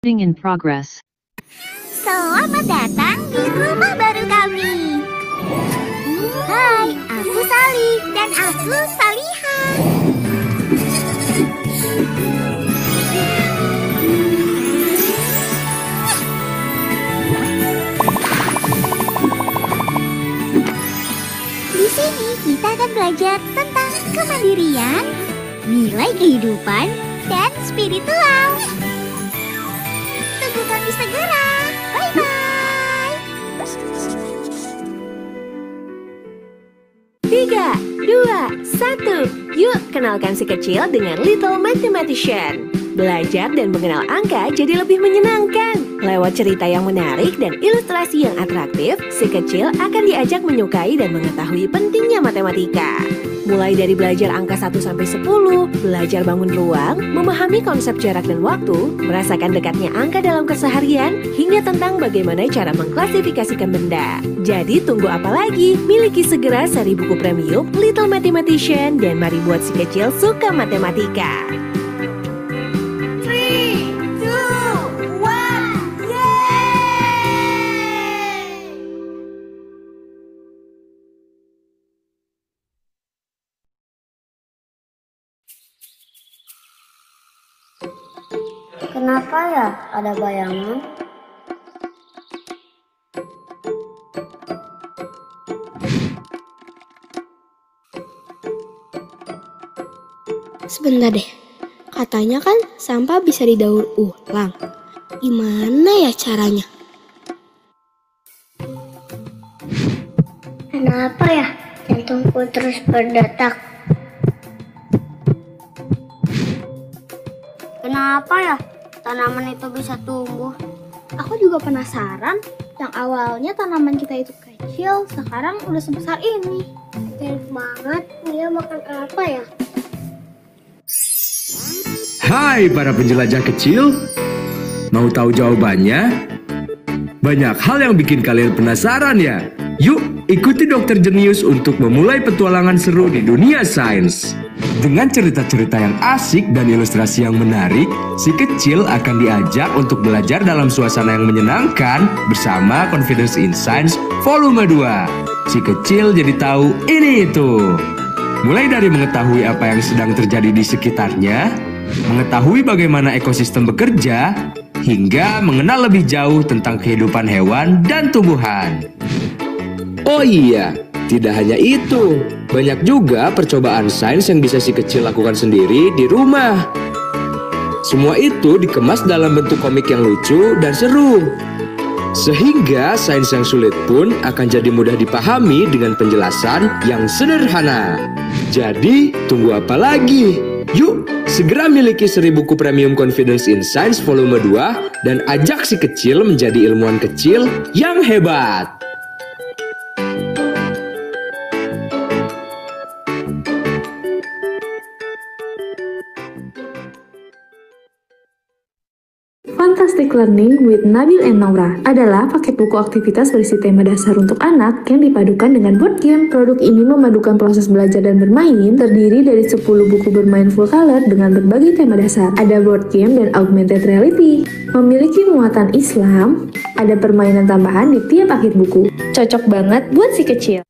In progress. Selamat datang di rumah baru kami. Hai, aku Sali dan aku Saliha. Di sini kita akan belajar tentang kemandirian, nilai kehidupan, dan spiritual. Tunggu kami segera. Bye-bye. 3, 2, 1. Yuk kenalkan si kecil dengan Little Mathematician. Belajar dan mengenal angka jadi lebih menyenangkan. Lewat cerita yang menarik dan ilustrasi yang atraktif, si kecil akan diajak menyukai dan mengetahui pentingnya matematika. Mulai dari belajar angka 1-10, belajar bangun ruang, memahami konsep jarak dan waktu, merasakan dekatnya angka dalam keseharian, hingga tentang bagaimana cara mengklasifikasikan benda. Jadi tunggu apa lagi? Miliki segera seri buku premium Little Mathematician dan mari buat si kecil suka matematika. 3, 2, 1, yeay! Kenapa ya ada bayangan? Sebentar deh, katanya kan sampah bisa didaur ulang. Gimana ya caranya? Kenapa ya jantungku terus berdetak? Kenapa ya tanaman itu bisa tumbuh? Aku juga penasaran, yang awalnya tanaman kita itu kecil, sekarang udah sebesar ini. Keren banget, dia makan apa ya? Hai para penjelajah kecil, mau tahu jawabannya? Banyak hal yang bikin kalian penasaran ya? Yuk ikuti Dokter Jenius untuk memulai petualangan seru di dunia sains. Dengan cerita-cerita yang asik dan ilustrasi yang menarik, si kecil akan diajak untuk belajar dalam suasana yang menyenangkan bersama Confidence in Science Volume 2. Si kecil jadi tahu ini itu. Mulai dari mengetahui apa yang sedang terjadi di sekitarnya, mengetahui bagaimana ekosistem bekerja, hingga mengenal lebih jauh tentang kehidupan hewan dan tumbuhan. Oh iya, tidak hanya itu, banyak juga percobaan sains yang bisa si kecil lakukan sendiri di rumah. Semua itu dikemas dalam bentuk komik yang lucu dan seru. Sehingga sains yang sulit pun akan jadi mudah dipahami dengan penjelasan yang sederhana. Jadi, tunggu apa lagi? Yuk, segera miliki seri buku premium Confidence in Science Volume 2 dan ajak si kecil menjadi ilmuwan kecil yang hebat. Fantastic Learning with Nabil and Naura adalah paket buku aktivitas berisi tema dasar untuk anak yang dipadukan dengan board game. Produk ini memadukan proses belajar dan bermain, terdiri dari 10 buku bermain full color dengan berbagai tema dasar. Ada board game dan augmented reality. Memiliki muatan Islam, ada permainan tambahan di tiap akhir buku. Cocok banget buat si kecil.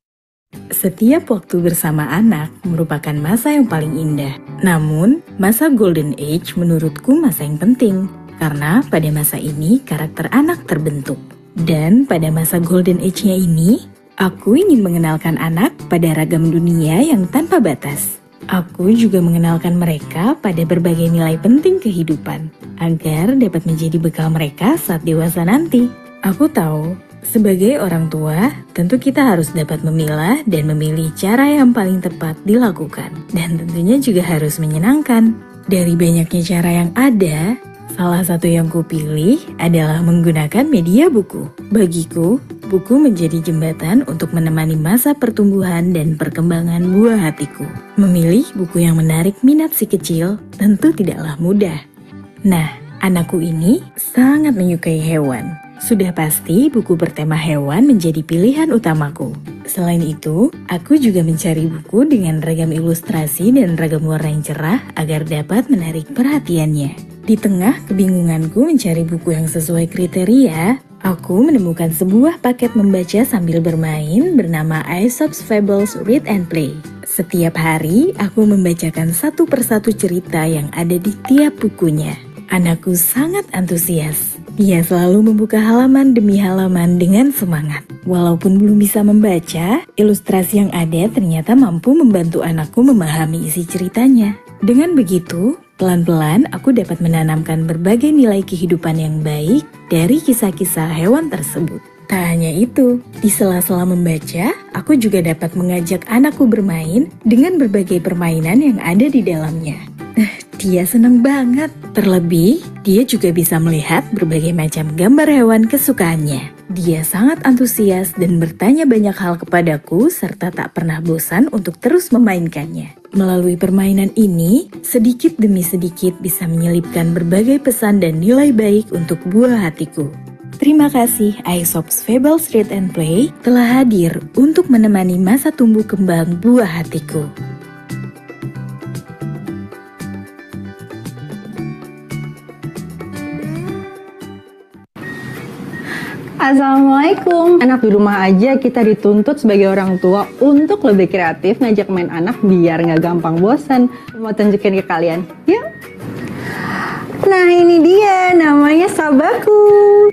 Setiap waktu bersama anak merupakan masa yang paling indah. Namun, masa Golden Age menurutku masa yang penting. Karena pada masa ini karakter anak terbentuk. Dan pada masa Golden Age-nya ini, aku ingin mengenalkan anak pada ragam dunia yang tanpa batas. Aku juga mengenalkan mereka pada berbagai nilai penting kehidupan, agar dapat menjadi bekal mereka saat dewasa nanti. Aku tahu, sebagai orang tua, tentu kita harus dapat memilah dan memilih cara yang paling tepat dilakukan. Dan tentunya juga harus menyenangkan. Dari banyaknya cara yang ada, salah satu yang kupilih adalah menggunakan media buku. Bagiku, buku menjadi jembatan untuk menemani masa pertumbuhan dan perkembangan buah hatiku. Memilih buku yang menarik minat si kecil tentu tidaklah mudah. Nah, anakku ini sangat menyukai hewan. Sudah pasti buku bertema hewan menjadi pilihan utamaku. Selain itu, aku juga mencari buku dengan ragam ilustrasi dan ragam warna yang cerah agar dapat menarik perhatiannya. Di tengah kebingunganku mencari buku yang sesuai kriteria, aku menemukan sebuah paket membaca sambil bermain bernama Aesop's Fables Read and Play. Setiap hari, aku membacakan satu persatu cerita yang ada di tiap bukunya. Anakku sangat antusias. Dia selalu membuka halaman demi halaman dengan semangat. Walaupun belum bisa membaca, ilustrasi yang ada ternyata mampu membantu anakku memahami isi ceritanya. Dengan begitu, pelan-pelan aku dapat menanamkan berbagai nilai kehidupan yang baik dari kisah-kisah hewan tersebut. Tak hanya itu, di sela-sela membaca, aku juga dapat mengajak anakku bermain dengan berbagai permainan yang ada di dalamnya. Dia senang banget. Terlebih, dia juga bisa melihat berbagai macam gambar hewan kesukaannya. Dia sangat antusias dan bertanya banyak hal kepadaku serta tak pernah bosan untuk terus memainkannya. Melalui permainan ini, sedikit demi sedikit bisa menyelipkan berbagai pesan dan nilai baik untuk buah hatiku. Terima kasih Aesop's Fables Read and Play telah hadir untuk menemani masa tumbuh kembang buah hatiku. Assalamualaikum. Anak di rumah aja kita dituntut sebagai orang tua untuk lebih kreatif ngajak main anak biar nggak gampang bosan. Mau tunjukin ke kalian, yuk. Nah ini dia, namanya Sabaku.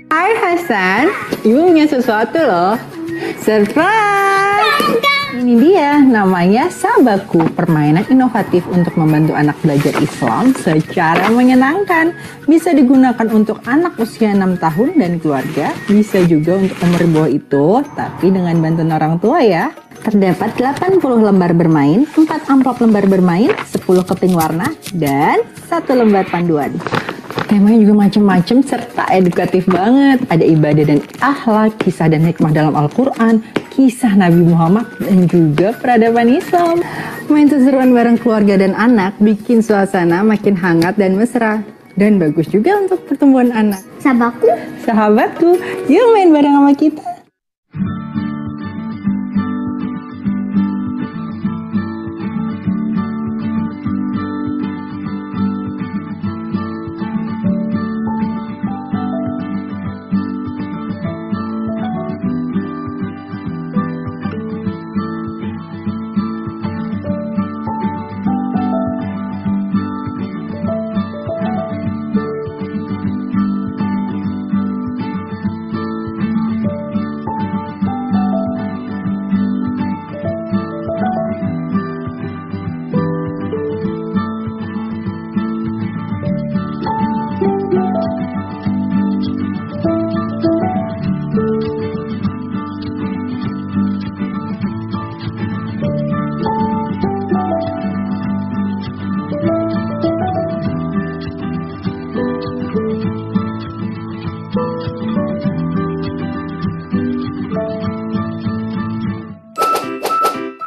Hai Hasan, ibu punya sesuatu loh. Surprise! Ini dia, namanya Sabaku, permainan inovatif untuk membantu anak belajar Islam secara menyenangkan. Bisa digunakan untuk anak usia 6 tahun dan keluarga, bisa juga untuk umur di bawah itu, tapi dengan bantuan orang tua ya. Terdapat 80 lembar bermain, 4 amplop lembar bermain, 10 keping warna, dan 1 lembar panduan. Temanya juga macam-macam serta edukatif banget. Ada ibadah dan akhlak, kisah dan hikmah dalam Al-Quran, kisah Nabi Muhammad, dan juga peradaban Islam. Main seseruan bareng keluarga dan anak bikin suasana makin hangat dan mesra. Dan bagus juga untuk pertumbuhan anak. Sahabatku, yuk main bareng sama kita.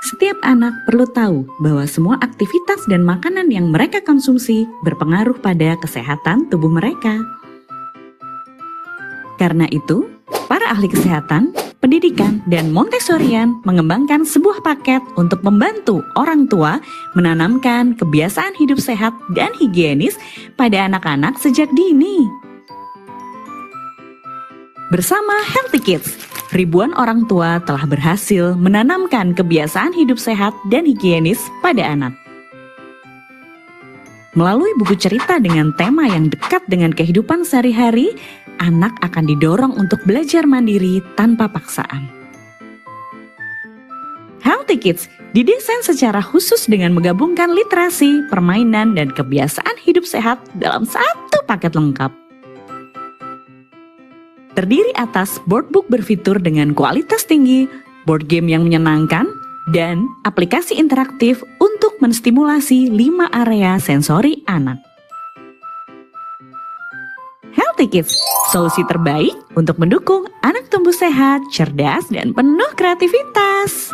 Setiap anak perlu tahu bahwa semua aktivitas dan makanan yang mereka konsumsi berpengaruh pada kesehatan tubuh mereka. Karena itu, para ahli kesehatan, pendidikan, dan Montessorian mengembangkan sebuah paket untuk membantu orang tua menanamkan kebiasaan hidup sehat dan higienis pada anak-anak sejak dini. Bersama Healthy Kids, ribuan orang tua telah berhasil menanamkan kebiasaan hidup sehat dan higienis pada anak. Melalui buku cerita dengan tema yang dekat dengan kehidupan sehari-hari, anak akan didorong untuk belajar mandiri tanpa paksaan. Healthy Kids didesain secara khusus dengan menggabungkan literasi, permainan, dan kebiasaan hidup sehat dalam satu paket lengkap. Terdiri atas board book berfitur dengan kualitas tinggi, board game yang menyenangkan, dan aplikasi interaktif untuk menstimulasi 5 area sensori anak. Healthy Kids, solusi terbaik untuk mendukung anak tumbuh sehat, cerdas, dan penuh kreativitas.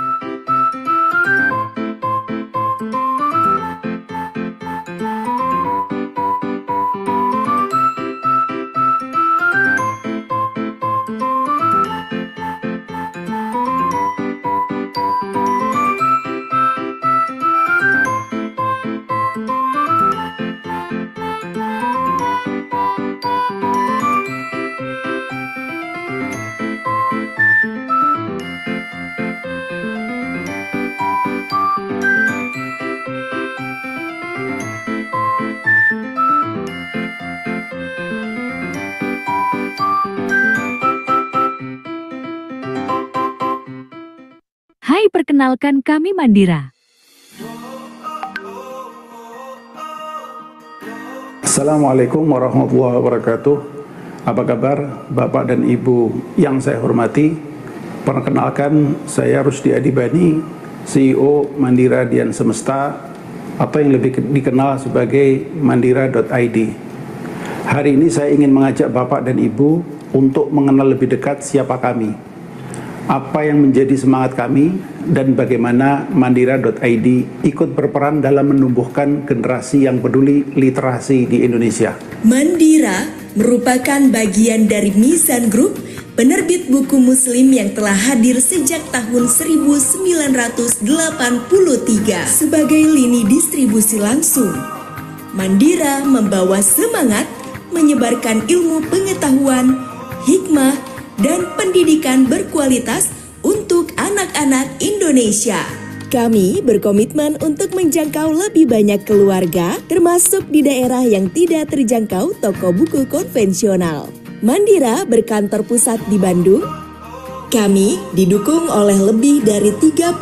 perkenalkan kami Mandira. Assalamualaikum warahmatullahi wabarakatuh. Apa kabar Bapak dan Ibu yang saya hormati? Perkenalkan, saya Rusdi Adibani, CEO Mandira Dian Semesta, atau yang lebih dikenal sebagai mandira.id. Hari ini saya ingin mengajak Bapak dan Ibu untuk mengenal lebih dekat siapa kami, apa yang menjadi semangat kami, dan bagaimana mandira.id ikut berperan dalam menumbuhkan generasi yang peduli literasi di Indonesia. Mandira merupakan bagian dari Mizan Group, penerbit buku muslim yang telah hadir sejak tahun 1983 sebagai lini distribusi langsung. Mandira membawa semangat menyebarkan ilmu pengetahuan, hikmah, dan pendidikan berkualitas untuk anak-anak Indonesia. Kami berkomitmen untuk menjangkau lebih banyak keluarga, termasuk di daerah yang tidak terjangkau toko buku konvensional. Mandira berkantor pusat di Bandung. Kami didukung oleh lebih dari 30.000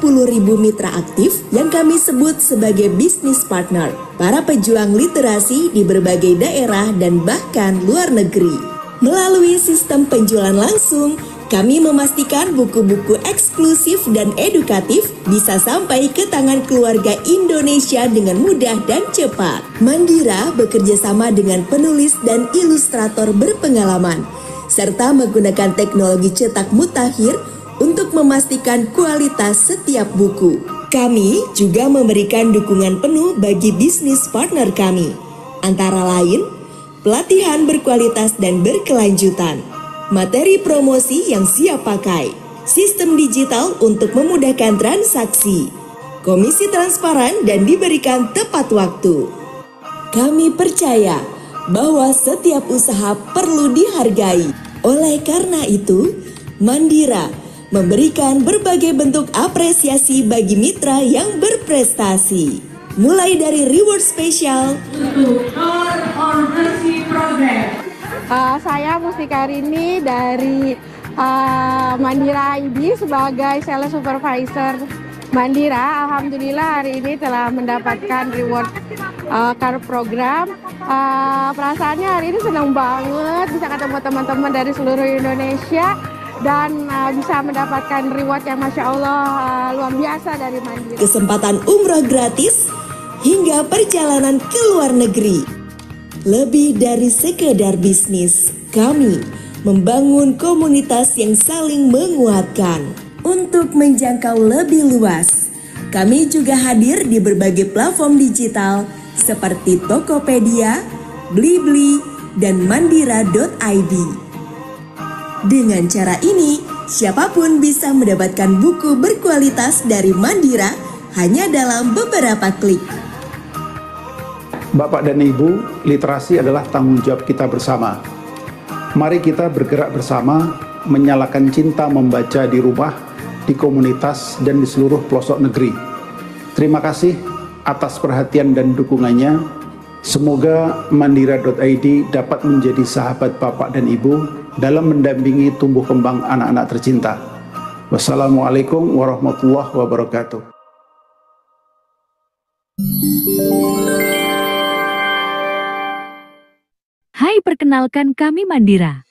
mitra aktif yang kami sebut sebagai bisnis partner, para pejuang literasi di berbagai daerah dan bahkan luar negeri. Melalui sistem penjualan langsung, kami memastikan buku-buku eksklusif dan edukatif bisa sampai ke tangan keluarga Indonesia dengan mudah dan cepat. Mandira bekerja sama dengan penulis dan ilustrator berpengalaman, serta menggunakan teknologi cetak mutakhir untuk memastikan kualitas setiap buku. Kami juga memberikan dukungan penuh bagi bisnis partner kami, antara lain pelatihan berkualitas dan berkelanjutan, materi promosi yang siap pakai, sistem digital untuk memudahkan transaksi, komisi transparan dan diberikan tepat waktu. Kami percaya bahwa setiap usaha perlu dihargai. Oleh karena itu, Mandira memberikan berbagai bentuk apresiasi bagi mitra yang berprestasi. Mulai dari reward spesial, saya Mustikarini dari Mandira ID sebagai sales supervisor Mandira. Alhamdulillah hari ini telah mendapatkan reward card program. Perasaannya hari ini senang banget bisa ketemu teman-teman dari seluruh Indonesia dan bisa mendapatkan reward yang Masya Allah luar biasa dari Mandira. Kesempatan umroh gratis hingga perjalanan ke luar negeri. Lebih dari sekedar bisnis, kami membangun komunitas yang saling menguatkan. Untuk menjangkau lebih luas, kami juga hadir di berbagai platform digital seperti Tokopedia, Blibli, dan mandira.id. Dengan cara ini, siapapun bisa mendapatkan buku berkualitas dari Mandira hanya dalam beberapa klik. Bapak dan Ibu, literasi adalah tanggung jawab kita bersama. Mari kita bergerak bersama, menyalakan cinta membaca di rumah, di komunitas, dan di seluruh pelosok negeri. Terima kasih atas perhatian dan dukungannya. Semoga mandira.id dapat menjadi sahabat Bapak dan Ibu dalam mendampingi tumbuh kembang anak-anak tercinta. Wassalamualaikum warahmatullahi wabarakatuh. Hai, perkenalkan kami Mandira.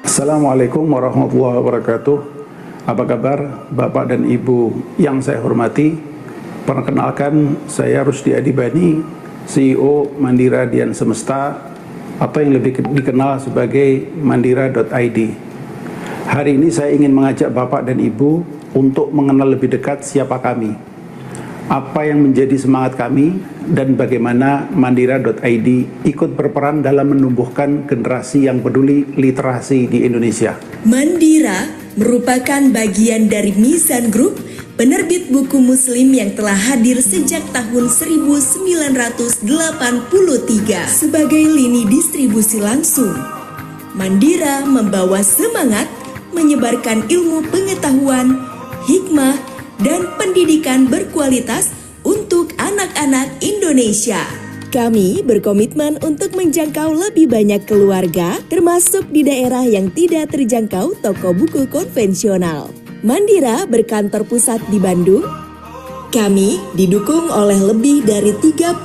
Assalamualaikum warahmatullahi wabarakatuh. Apa kabar Bapak dan Ibu yang saya hormati? Perkenalkan, saya Rusdi Adibani, CEO Mandira Dian Semesta, atau yang lebih dikenal sebagai mandira.id. Hari ini saya ingin mengajak Bapak dan Ibu untuk mengenal lebih dekat siapa kami, apa yang menjadi semangat kami, dan bagaimana mandira.id ikut berperan dalam menumbuhkan generasi yang peduli literasi di Indonesia. Mandira merupakan bagian dari Mizan Group, penerbit buku muslim yang telah hadir sejak tahun 1983 sebagai lini distribusi langsung. Mandira membawa semangat menyebarkan ilmu pengetahuan, hikmah, dan pendidikan berkualitas untuk anak-anak Indonesia. Kami berkomitmen untuk menjangkau lebih banyak keluarga, termasuk di daerah yang tidak terjangkau toko buku konvensional. Mandira berkantor pusat di Bandung. Kami didukung oleh lebih dari 30.000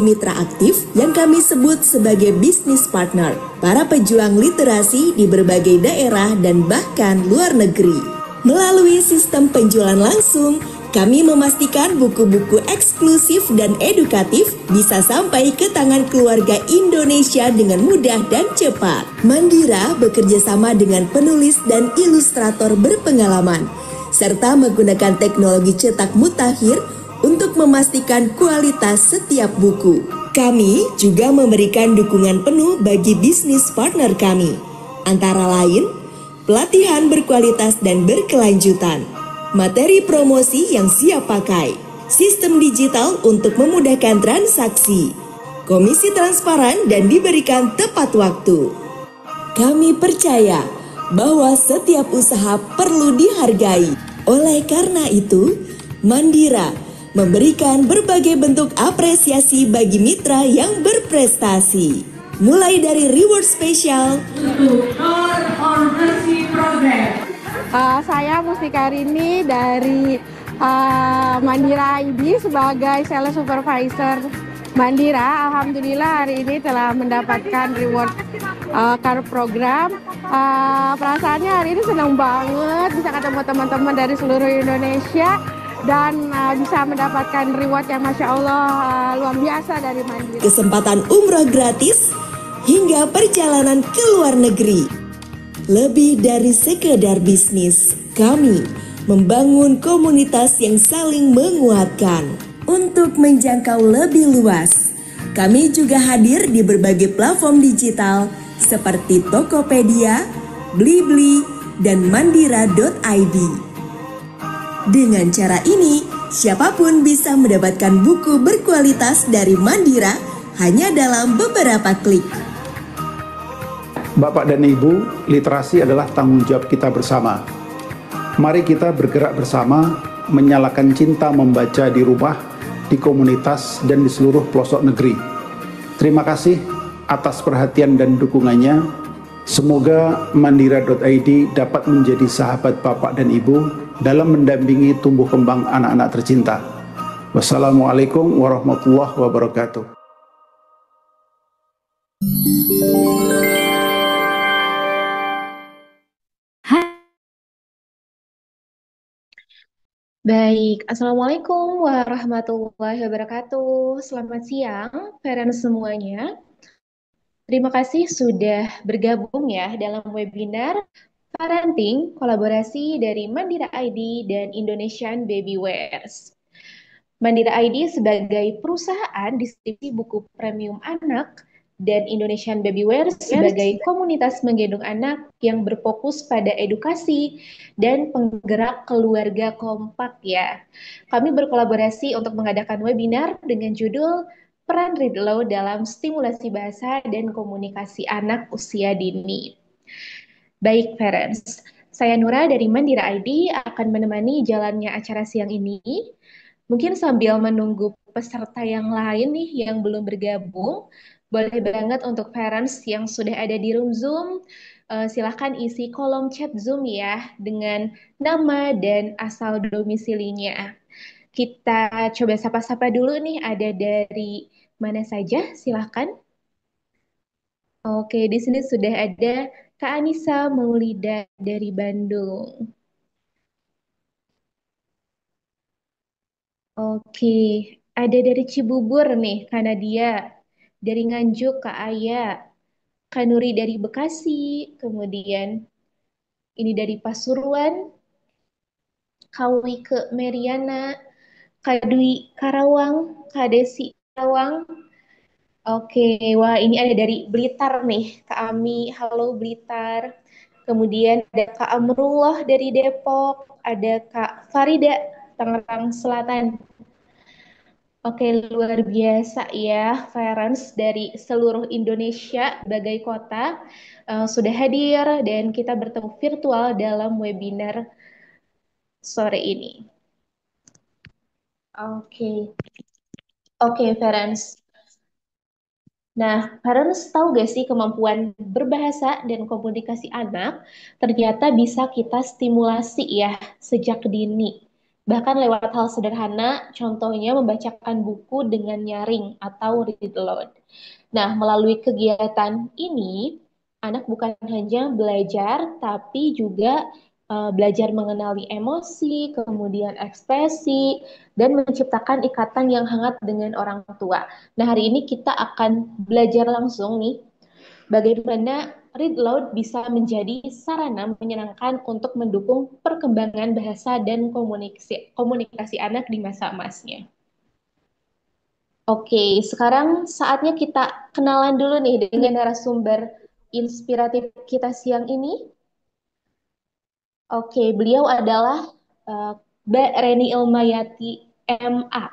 mitra aktif yang kami sebut sebagai bisnis partner, para pejuang literasi di berbagai daerah dan bahkan luar negeri. Melalui sistem penjualan langsung, kami memastikan buku-buku eksklusif dan edukatif bisa sampai ke tangan keluarga Indonesia dengan mudah dan cepat. Mandira bekerja sama dengan penulis dan ilustrator berpengalaman, serta menggunakan teknologi cetak mutakhir untuk memastikan kualitas setiap buku. Kami juga memberikan dukungan penuh bagi bisnis partner kami, antara lain pelatihan berkualitas dan berkelanjutan, materi promosi yang siap pakai, sistem digital untuk memudahkan transaksi, komisi transparan dan diberikan tepat waktu. Kami percaya bahwa setiap usaha perlu dihargai. Oleh karena itu, Mandira memberikan berbagai bentuk apresiasi bagi mitra yang berprestasi. Mulai dari reward spesial, Saya Mustika Rini dari Mandira ID sebagai sales supervisor Mandira. Alhamdulillah hari ini telah mendapatkan reward car program. Perasaannya hari ini senang banget bisa ketemu teman-teman dari seluruh Indonesia dan bisa mendapatkan reward yang Masya Allah luar biasa dari Mandira. Kesempatan umroh gratis hingga perjalanan ke luar negeri. Lebih dari sekedar bisnis, kami membangun komunitas yang saling menguatkan. Untuk menjangkau lebih luas, kami juga hadir di berbagai platform digital seperti Tokopedia, Blibli, dan Mandira.id. Dengan cara ini, siapapun bisa mendapatkan buku berkualitas dari Mandira hanya dalam beberapa klik. Bapak dan Ibu, literasi adalah tanggung jawab kita bersama. Mari kita bergerak bersama, menyalakan cinta membaca di rumah, di komunitas, dan di seluruh pelosok negeri. Terima kasih atas perhatian dan dukungannya. Semoga Mandira.id dapat menjadi sahabat Bapak dan Ibu dalam mendampingi tumbuh kembang anak-anak tercinta. Wassalamualaikum warahmatullahi wabarakatuh. Baik, Assalamualaikum warahmatullahi wabarakatuh. Selamat siang, parents semuanya. Terima kasih sudah bergabung ya dalam webinar Parenting kolaborasi dari Mandira ID dan Indonesian Babywares. Mandira ID sebagai perusahaan distribusi buku premium anak dan Indonesian Babywares sebagai komunitas menggendong anak yang berfokus pada edukasi dan penggerak keluarga kompak ya. Kami berkolaborasi untuk mengadakan webinar dengan judul Peran Read Aloud dalam Stimulasi Bahasa dan Komunikasi Anak Usia Dini. Baik parents, saya Nura dari Mandira ID akan menemani jalannya acara siang ini. Mungkin sambil menunggu peserta yang lain nih yang belum bergabung, boleh banget untuk parents yang sudah ada di room Zoom, silahkan isi kolom chat Zoom ya dengan nama dan asal domisilinya. Kita coba sapa-sapa dulu nih, ada dari mana saja, silahkan. Oke, di sini sudah ada Kak Anissa Maulida dari Bandung. Oke, ada dari Cibubur nih, Kak Nadia. Dari Nganjuk, Kak Aya. Kak Nuri dari Bekasi. Kemudian ini dari Pasuruan. Kak Wike Meriana. Kak Dwi Karawang. Kak Desi Karawang. Oke, wah ini ada dari Blitar nih, Kak Ami. Halo Blitar. Kemudian ada Kak Amrullah dari Depok. Ada Kak Farida, Tangerang Selatan. Oke, luar biasa ya, parents dari seluruh Indonesia, berbagai kota sudah hadir dan kita bertemu virtual dalam webinar sore ini. Oke, parents. Nah, parents tahu gak sih kemampuan berbahasa dan komunikasi anak ternyata bisa kita stimulasi ya sejak dini. Bahkan lewat hal sederhana, contohnya membacakan buku dengan nyaring atau read aloud. Nah, melalui kegiatan ini, anak bukan hanya belajar, tapi juga belajar mengenali emosi, kemudian ekspresi, dan menciptakan ikatan yang hangat dengan orang tua. Nah, hari ini kita akan belajar langsung nih, bagaimana read aloud bisa menjadi sarana menyenangkan untuk mendukung perkembangan bahasa dan komunikasi anak di masa emasnya. Oke, sekarang saatnya kita kenalan dulu nih dengan narasumber inspiratif kita siang ini. Oke, beliau adalah Mbak Reni Ilmayati MA,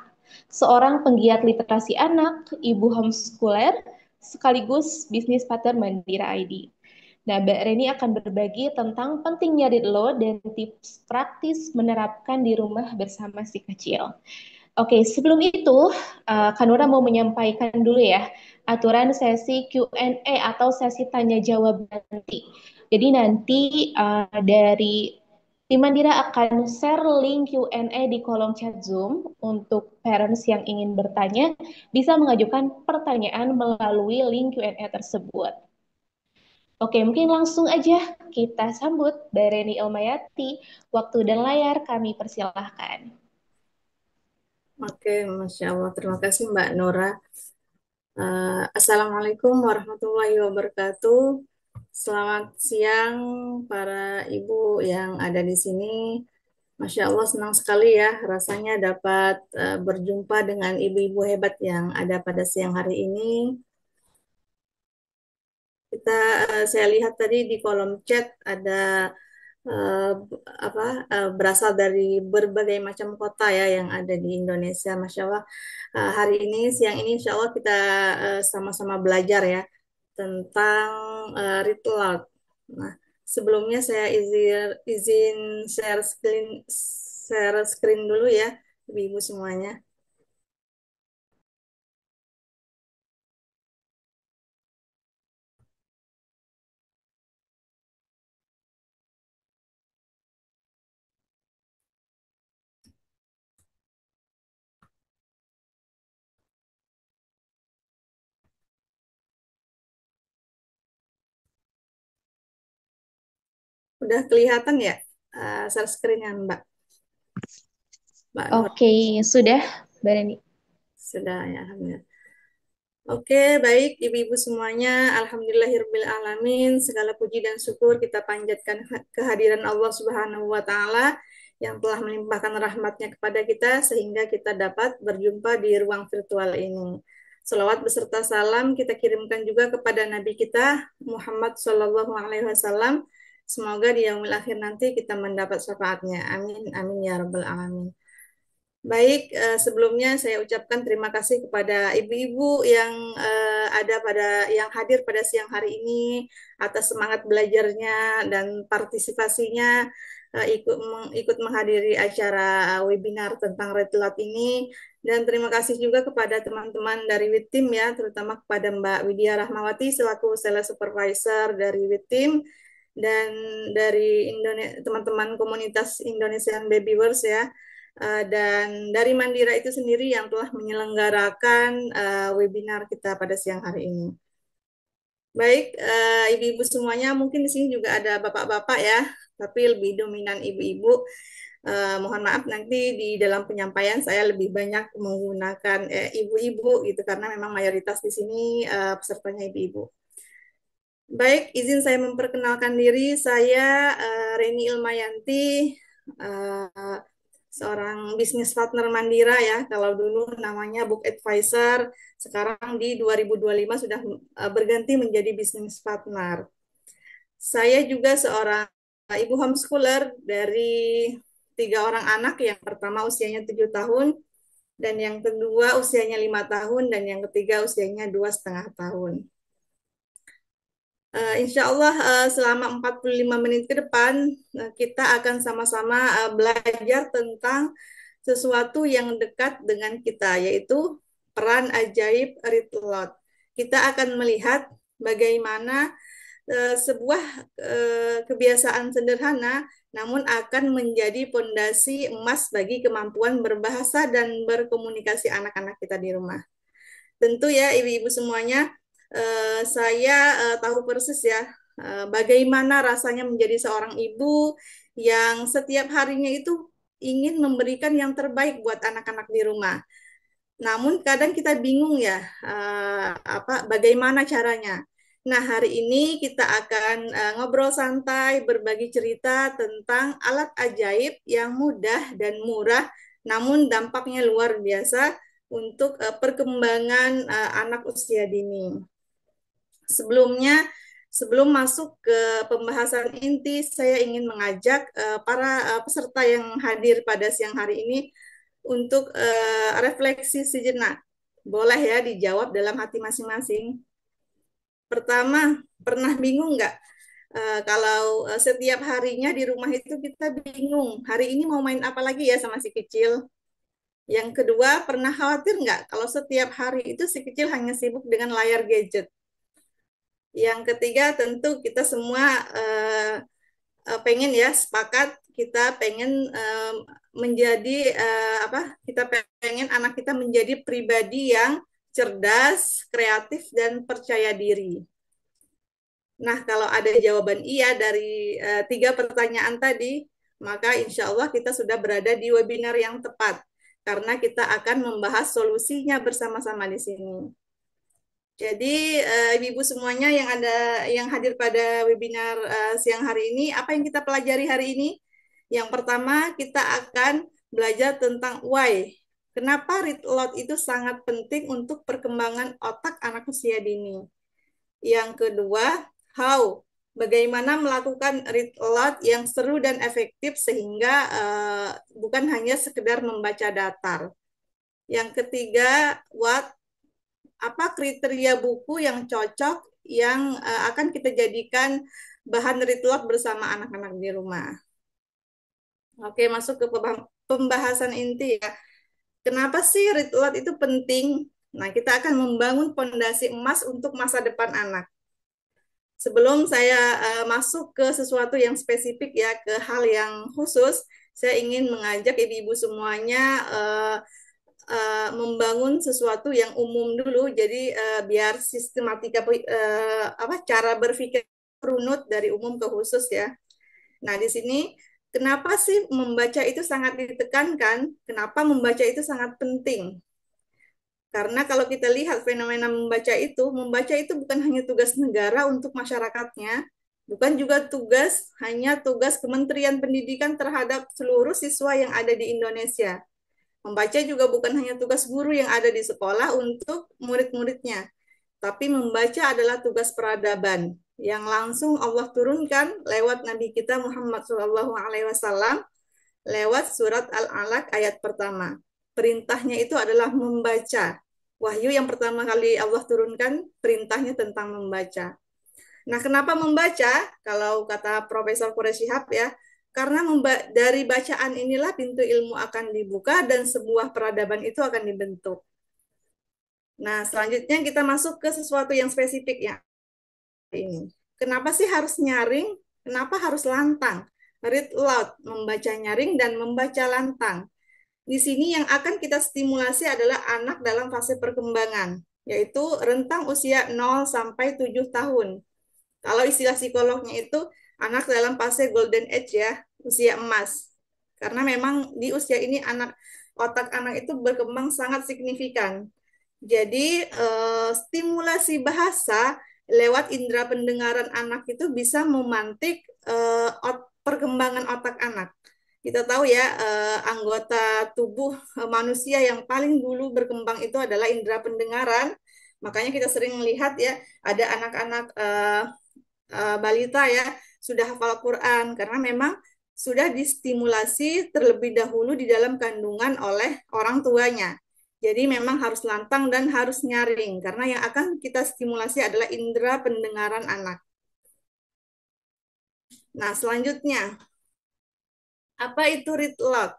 seorang penggiat literasi anak, ibu homeschooler, sekaligus bisnis partner Mandira ID. Nah, Mbak Reni akan berbagi tentang pentingnya read aloud dan tips praktis menerapkan di rumah bersama si kecil. Oke, sebelum itu, Kanura mau menyampaikan dulu ya, aturan sesi Q&A atau sesi tanya jawab nanti. Jadi nanti dari tim Mandira akan share link Q&A di kolom chat Zoom untuk parents yang ingin bertanya, bisa mengajukan pertanyaan melalui link Q&A tersebut. Oke, mungkin langsung aja kita sambut Mbak Reni Ilmayati. Waktu dan layar kami persilahkan. Oke, Masya Allah. Terima kasih Mbak Nora. Assalamualaikum warahmatullahi wabarakatuh. Selamat siang para ibu yang ada di sini. Masya Allah, senang sekali ya rasanya dapat berjumpa dengan ibu-ibu hebat yang ada pada siang hari ini. Saya lihat tadi di kolom chat ada berasal dari berbagai macam kota ya yang ada di Indonesia. Masya Allah, hari ini siang ini Insya Allah kita sama-sama belajar ya tentang read aloud. Nah, sebelumnya saya izin share screen dulu ya, ibu-ibu semuanya. Udah kelihatan ya share screen-nya Mbak? Oke, sudah Mbak Reni. Sudah ya, alhamdulillah. Oke, baik ibu-ibu semuanya, alhamdulillahirabbil alamin. Segala puji dan syukur kita panjatkan kehadiran Allah Subhanahu wa taala yang telah melimpahkan rahmatnya kepada kita sehingga kita dapat berjumpa di ruang virtual ini. Salawat beserta salam kita kirimkan juga kepada Nabi kita Muhammad Shallallahu Alaihi Wasallam. Semoga di yaumil akhir nanti kita mendapat syafaatnya. Amin, amin ya rabbal alamin. Baik, sebelumnya saya ucapkan terima kasih kepada ibu-ibu yang yang hadir pada siang hari ini atas semangat belajarnya dan partisipasinya ikut menghadiri acara webinar tentang read aloud ini. Dan terima kasih juga kepada teman-teman dari WITIM ya, terutama kepada Mbak Widya Rahmawati selaku sales supervisor dari WITIM dan dari teman-teman komunitas Indonesian Babyverse ya. Dan dari Mandira itu sendiri yang telah menyelenggarakan webinar kita pada siang hari ini. Baik, ibu-ibu semuanya, mungkin di sini juga ada bapak-bapak ya, tapi lebih dominan ibu-ibu. Mohon maaf nanti di dalam penyampaian saya lebih banyak menggunakan ibu-ibu gitu karena memang mayoritas di sini pesertanya ibu-ibu. Baik, izin saya memperkenalkan diri. Saya Reni Ilmayanti, seorang bisnis partner Mandira ya, kalau dulu namanya Book Advisor, sekarang di 2025 sudah berganti menjadi bisnis partner. Saya juga seorang ibu homeschooler dari 3 orang anak, yang pertama usianya 7 tahun, dan yang kedua usianya 5 tahun, dan yang ketiga usianya 2,5 tahun. Insya Allah selama 45 menit ke depan kita akan sama-sama belajar tentang sesuatu yang dekat dengan kita, yaitu peran ajaib read aloud. kita akan melihat bagaimana sebuah kebiasaan sederhana namun akan menjadi pondasi emas bagi kemampuan berbahasa dan berkomunikasi anak-anak kita di rumah. Tentu ya ibu-ibu semuanya, saya tahu persis ya bagaimana rasanya menjadi seorang ibu yang setiap harinya itu ingin memberikan yang terbaik buat anak-anak di rumah. Namun kadang kita bingung ya, bagaimana caranya. Nah, hari ini kita akan ngobrol santai, berbagi cerita tentang alat ajaib yang mudah dan murah, namun dampaknya luar biasa untuk perkembangan anak usia dini. Sebelum masuk ke pembahasan inti, saya ingin mengajak para peserta yang hadir pada siang hari ini untuk refleksi sejenak. Boleh ya dijawab dalam hati masing-masing. Pertama, pernah bingung nggak kalau setiap harinya di rumah itu kita bingung, hari ini mau main apa lagi ya sama si kecil? Yang kedua, pernah khawatir nggak kalau setiap hari itu si kecil hanya sibuk dengan layar gadget? Yang ketiga, tentu kita semua pengen ya sepakat kita pengen menjadi kita pengen anak kita menjadi pribadi yang cerdas, kreatif dan percaya diri. Nah, kalau ada jawaban iya dari 3 pertanyaan tadi, maka insya Allah kita sudah berada di webinar yang tepat karena kita akan membahas solusinya bersama-sama di sini. Jadi ibu-ibu semuanya yang hadir pada webinar siang hari ini, apa yang kita pelajari hari ini? Yang pertama, kita akan belajar tentang why. Kenapa read aloud itu sangat penting untuk perkembangan otak anak usia dini. Yang kedua, how. Bagaimana melakukan read aloud yang seru dan efektif sehingga bukan hanya sekedar membaca datar. Yang ketiga, what. Apa kriteria buku yang cocok yang akan kita jadikan bahan read aloud bersama anak-anak di rumah. Oke, masuk ke pembahasan inti ya. Kenapa sih read aloud itu penting? Nah, kita akan membangun fondasi emas untuk masa depan anak. Sebelum saya masuk ke sesuatu yang spesifik ya, ke hal yang khusus, saya ingin mengajak ibu-ibu semuanya membangun sesuatu yang umum dulu, jadi biar sistematika cara berpikir runut dari umum ke khusus ya. Nah, di sini kenapa sih membaca itu sangat ditekankan? Kenapa membaca itu sangat penting? Karena kalau kita lihat fenomena membaca itu bukan hanya tugas negara untuk masyarakatnya, bukan juga hanya tugas Kementerian Pendidikan terhadap seluruh siswa yang ada di Indonesia. Membaca juga bukan hanya tugas guru yang ada di sekolah untuk murid-muridnya, tapi membaca adalah tugas peradaban yang langsung Allah turunkan lewat Nabi kita Muhammad SAW lewat surat Al-Alaq ayat pertama. Perintahnya itu adalah membaca. Wahyu yang pertama kali Allah turunkan perintahnya tentang membaca. Nah, kenapa membaca? Kalau kata Profesor Quraish Shihab ya, karena dari bacaan inilah pintu ilmu akan dibuka dan sebuah peradaban itu akan dibentuk. Nah, selanjutnya kita masuk ke sesuatu yang spesifik ya. Ini. Kenapa sih harus nyaring? Kenapa harus lantang? Read loud, membaca nyaring dan membaca lantang. Di sini yang akan kita stimulasi adalah anak dalam fase perkembangan, yaitu rentang usia 0 sampai 7 tahun. Kalau istilah psikolognya itu anak dalam fase golden age ya, usia emas. Karena memang di usia ini otak anak itu berkembang sangat signifikan. Jadi stimulasi bahasa lewat indera pendengaran anak itu bisa memantik perkembangan otak anak. Kita tahu ya anggota tubuh manusia yang paling dulu berkembang itu adalah indera pendengaran. Makanya kita sering melihat ya ada anak-anak balita ya sudah hafal Quran karena memang sudah distimulasi terlebih dahulu di dalam kandungan oleh orang tuanya. Jadi memang harus lantang dan harus nyaring karena yang akan kita stimulasi adalah indera pendengaran anak. Nah, selanjutnya apa itu read aloud?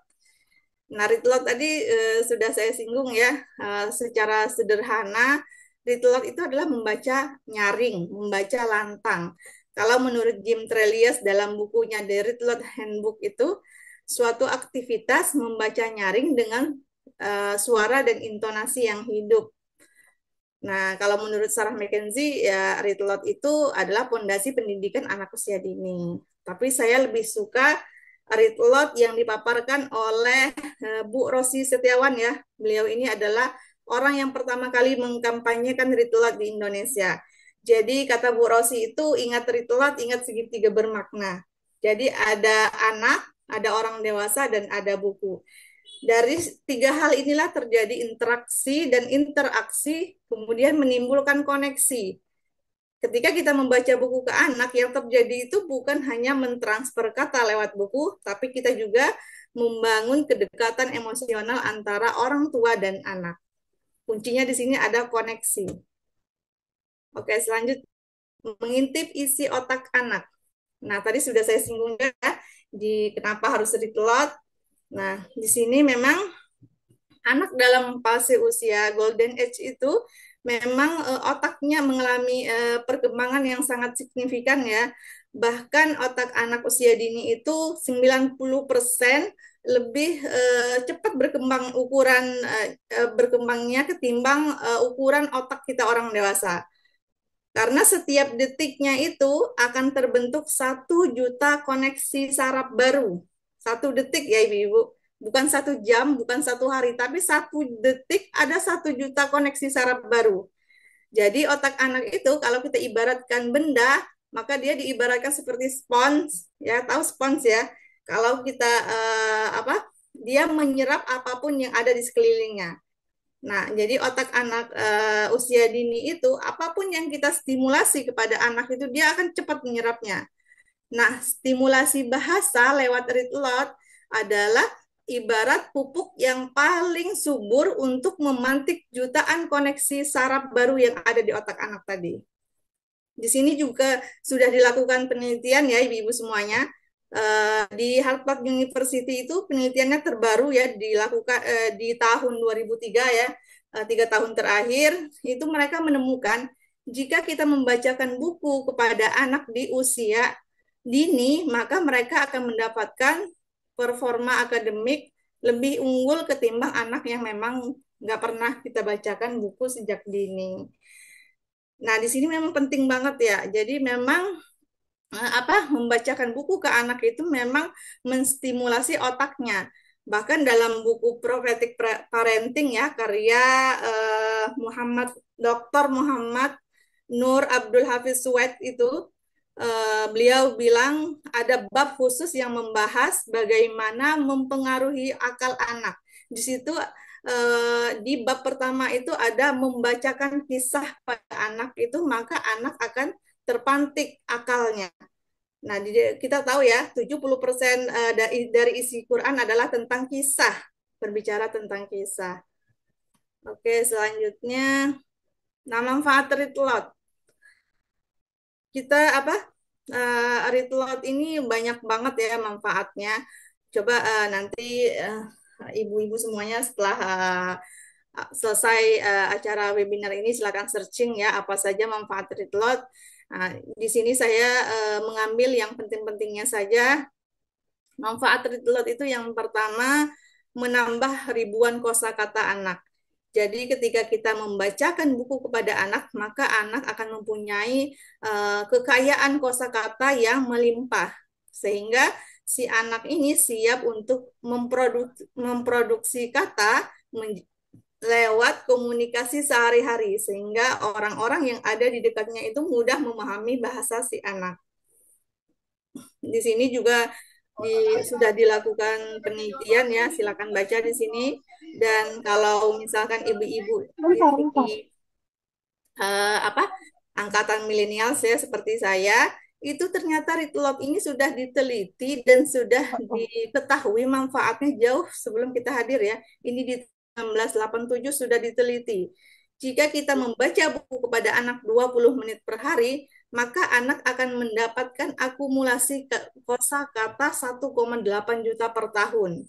Nah, read aloud tadi sudah saya singgung ya secara sederhana read aloud itu adalah membaca nyaring, membaca lantang. Kalau menurut Jim Trelias dalam bukunya The Read Aloud Handbook itu, suatu aktivitas membaca nyaring dengan suara dan intonasi yang hidup. Nah, kalau menurut Sarah McKenzie, ya read aloud itu adalah pondasi pendidikan anak usia dini. Tapi saya lebih suka read aloud yang dipaparkan oleh Bu Rosi Setiawan ya. Beliau ini adalah orang yang pertama kali mengkampanyekan read aloud di Indonesia. Jadi kata Bu Rosi itu, ingat read aloud, ingat segitiga bermakna. Jadi ada anak, ada orang dewasa, dan ada buku. Dari tiga hal inilah terjadi interaksi dan interaksi, kemudian menimbulkan koneksi. Ketika kita membaca buku ke anak, yang terjadi itu bukan hanya mentransfer kata lewat buku, tapi kita juga membangun kedekatan emosional antara orang tua dan anak. Kuncinya di sini ada koneksi. Oke, selanjutnya mengintip isi otak anak. Nah, tadi sudah saya singgung ya di kenapa harus read aloud. Nah, di sini memang anak dalam fase usia golden age itu memang otaknya mengalami perkembangan yang sangat signifikan ya. Bahkan otak anak usia dini itu 90% lebih cepat berkembang berkembangnya ketimbang ukuran otak kita orang dewasa. Karena setiap detiknya itu akan terbentuk 1 juta koneksi saraf baru. 1 detik ya Ibu-Ibu. Bukan 1 jam, bukan 1 hari, tapi 1 detik ada 1 juta koneksi saraf baru. Jadi otak anak itu kalau kita ibaratkan benda, maka dia diibaratkan seperti spons, ya tahu spons ya. Kalau kita dia menyerap apapun yang ada di sekelilingnya. Nah, jadi otak anak usia dini itu apapun yang kita stimulasi kepada anak itu dia akan cepat menyerapnya. Nah, stimulasi bahasa lewat read aloud adalah ibarat pupuk yang paling subur untuk memantik jutaan koneksi saraf baru yang ada di otak anak tadi. Di sini juga sudah dilakukan penelitian ya Ibu-ibu semuanya. Di Harvard University itu penelitiannya terbaru ya dilakukan di tahun 2003 ya, 3 tahun terakhir itu mereka menemukan jika kita membacakan buku kepada anak di usia dini, maka mereka akan mendapatkan performa akademik lebih unggul ketimbang anak yang memang nggak pernah kita bacakan buku sejak dini. Nah, di sini memang penting banget ya. Jadi memang membacakan buku ke anak itu memang menstimulasi otaknya. Bahkan dalam buku Prophetic Parenting ya, karya Dr. Muhammad Nur Abdul Hafiz Suwaid itu, beliau bilang ada bab khusus yang membahas bagaimana mempengaruhi akal anak. Di situ di bab pertama itu ada membacakan kisah pada anak itu, maka anak akan terpantik akalnya. Nah, kita tahu ya, 70% dari isi Quran adalah tentang kisah, berbicara tentang kisah. Oke, selanjutnya, nah manfaat read aloud. Kita read aloud ini banyak banget ya manfaatnya. Coba nanti ibu-ibu semuanya setelah selesai acara webinar ini silakan searching ya apa saja manfaat read aloud. Nah, di sini saya mengambil yang penting-pentingnya saja. Manfaat read aloud itu yang pertama menambah ribuan kosakata anak. Jadi ketika kita membacakan buku kepada anak, maka anak akan mempunyai kekayaan kosakata yang melimpah. Sehingga si anak ini siap untuk memproduksi kata lewat komunikasi sehari-hari. Sehingga orang-orang yang ada di dekatnya itu mudah memahami bahasa si anak. Di sini juga sudah dilakukan penelitian ya, silakan baca di sini. Dan kalau misalkan ibu-ibu di angkatan milenial saya seperti saya, itu ternyata read aloud ini sudah diteliti dan sudah diketahui manfaatnya jauh sebelum kita hadir ya. Ini di 1987 sudah diteliti. Jika kita membaca buku kepada anak 20 menit per hari, maka anak akan mendapatkan akumulasi kosakata 1,8 juta per tahun.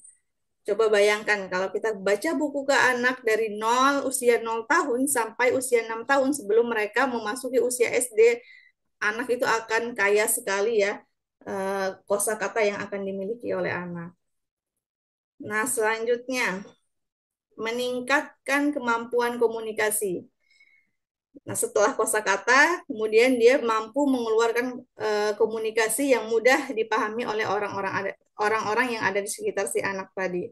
Coba bayangkan kalau kita baca buku ke anak dari usia 0 tahun sampai usia 6 tahun sebelum mereka memasuki usia SD, anak itu akan kaya sekali ya kosakata yang akan dimiliki oleh anak. Nah, selanjutnya meningkatkan kemampuan komunikasi. Nah, setelah kosakata, kemudian dia mampu mengeluarkan komunikasi yang mudah dipahami oleh orang-orang yang ada di sekitar si anak tadi.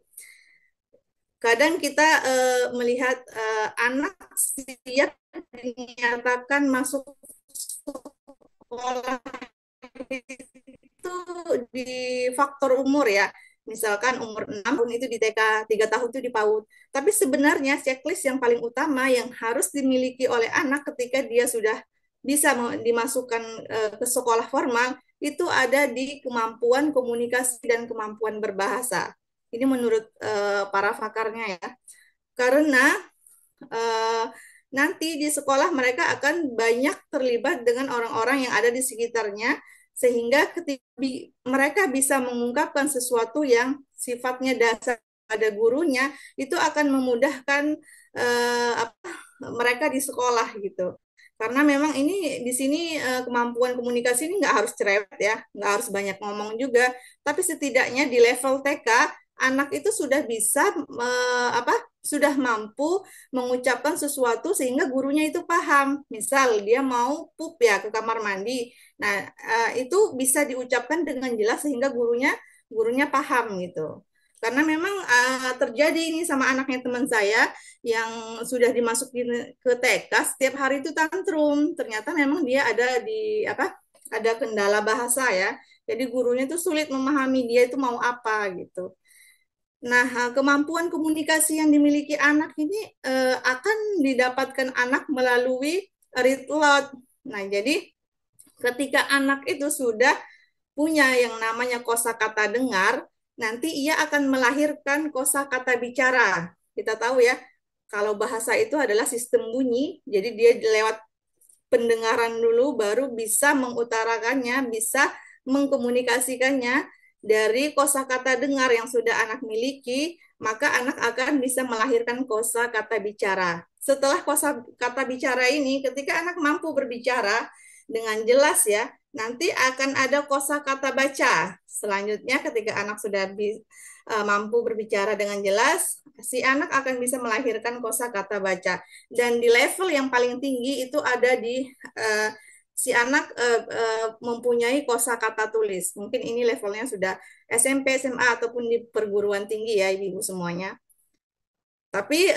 Kadang kita melihat anak siap dinyatakan masuk sekolah itu di faktor umur ya. Misalkan umur 6 tahun itu di TK, 3 tahun itu di PAUD. Tapi sebenarnya checklist yang paling utama yang harus dimiliki oleh anak ketika dia sudah bisa dimasukkan ke sekolah formal itu ada di kemampuan komunikasi dan kemampuan berbahasa. Ini menurut para pakarnya ya. Karena nanti di sekolah mereka akan banyak terlibat dengan orang-orang yang ada di sekitarnya sehingga ketika mereka bisa mengungkapkan sesuatu yang sifatnya dasar pada gurunya itu akan memudahkan mereka di sekolah gitu. Karena memang ini di sini kemampuan komunikasi ini nggak harus cerewet ya, nggak harus banyak ngomong juga, tapi setidaknya di level TK anak itu sudah bisa sudah mampu mengucapkan sesuatu sehingga gurunya itu paham. Misal dia mau pup ya ke kamar mandi, nah itu bisa diucapkan dengan jelas sehingga gurunya paham gitu. Karena memang terjadi ini sama anaknya teman saya yang sudah dimasukin ke TK, setiap hari itu tantrum. Ternyata memang dia ada ada kendala bahasa ya. Jadi gurunya itu sulit memahami dia itu mau apa gitu. Nah, kemampuan komunikasi yang dimiliki anak ini akan didapatkan anak melalui read lot. Nah, jadi ketika anak itu sudah punya yang namanya kosakata dengar, nanti ia akan melahirkan kosakata bicara. Kita tahu ya, kalau bahasa itu adalah sistem bunyi, jadi dia lewat pendengaran dulu baru bisa mengutarakannya, bisa mengkomunikasikannya dari kosakata dengar yang sudah anak miliki, maka anak akan bisa melahirkan kosakata bicara. Setelah kosakata bicara ini, ketika anak mampu berbicara dengan jelas ya, nanti akan ada kosakata baca. Selanjutnya ketika anak sudah mampu berbicara dengan jelas, si anak akan bisa melahirkan kosakata baca. Dan di level yang paling tinggi itu ada di si anak mempunyai kosakata tulis. Mungkin ini levelnya sudah SMP, SMA ataupun di perguruan tinggi ya ibu-ibu semuanya. Tapi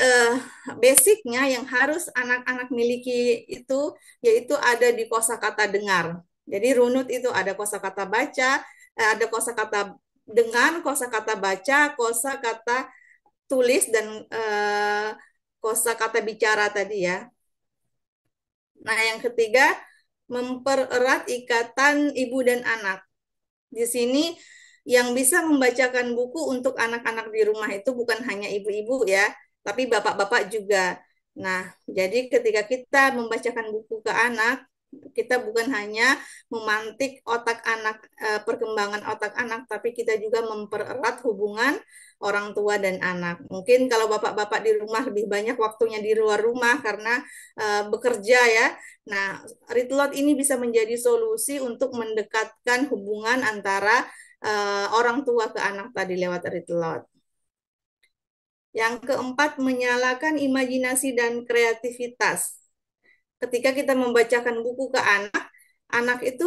basicnya yang harus anak-anak miliki itu yaitu ada di kosakata dengar. Jadi runut itu ada kosakata baca, ada kosakata dengar, kosakata baca, kosakata tulis dan kosakata bicara tadi ya. Nah, yang ketiga mempererat ikatan ibu dan anak. Di sini yang bisa membacakan buku untuk anak-anak di rumah itu bukan hanya ibu-ibu ya, tapi bapak-bapak juga. Nah, jadi ketika kita membacakan buku ke anak, kita bukan hanya memantik otak anak, perkembangan otak anak, tapi kita juga mempererat hubungan orang tua dan anak. Mungkin kalau bapak-bapak di rumah lebih banyak waktunya di luar rumah karena bekerja ya. Nah, read lot ini bisa menjadi solusi untuk mendekatkan hubungan antara orang tua ke anak tadi lewat read lot. Yang keempat, menyalakan imajinasi dan kreativitas. Ketika kita membacakan buku ke anak, anak itu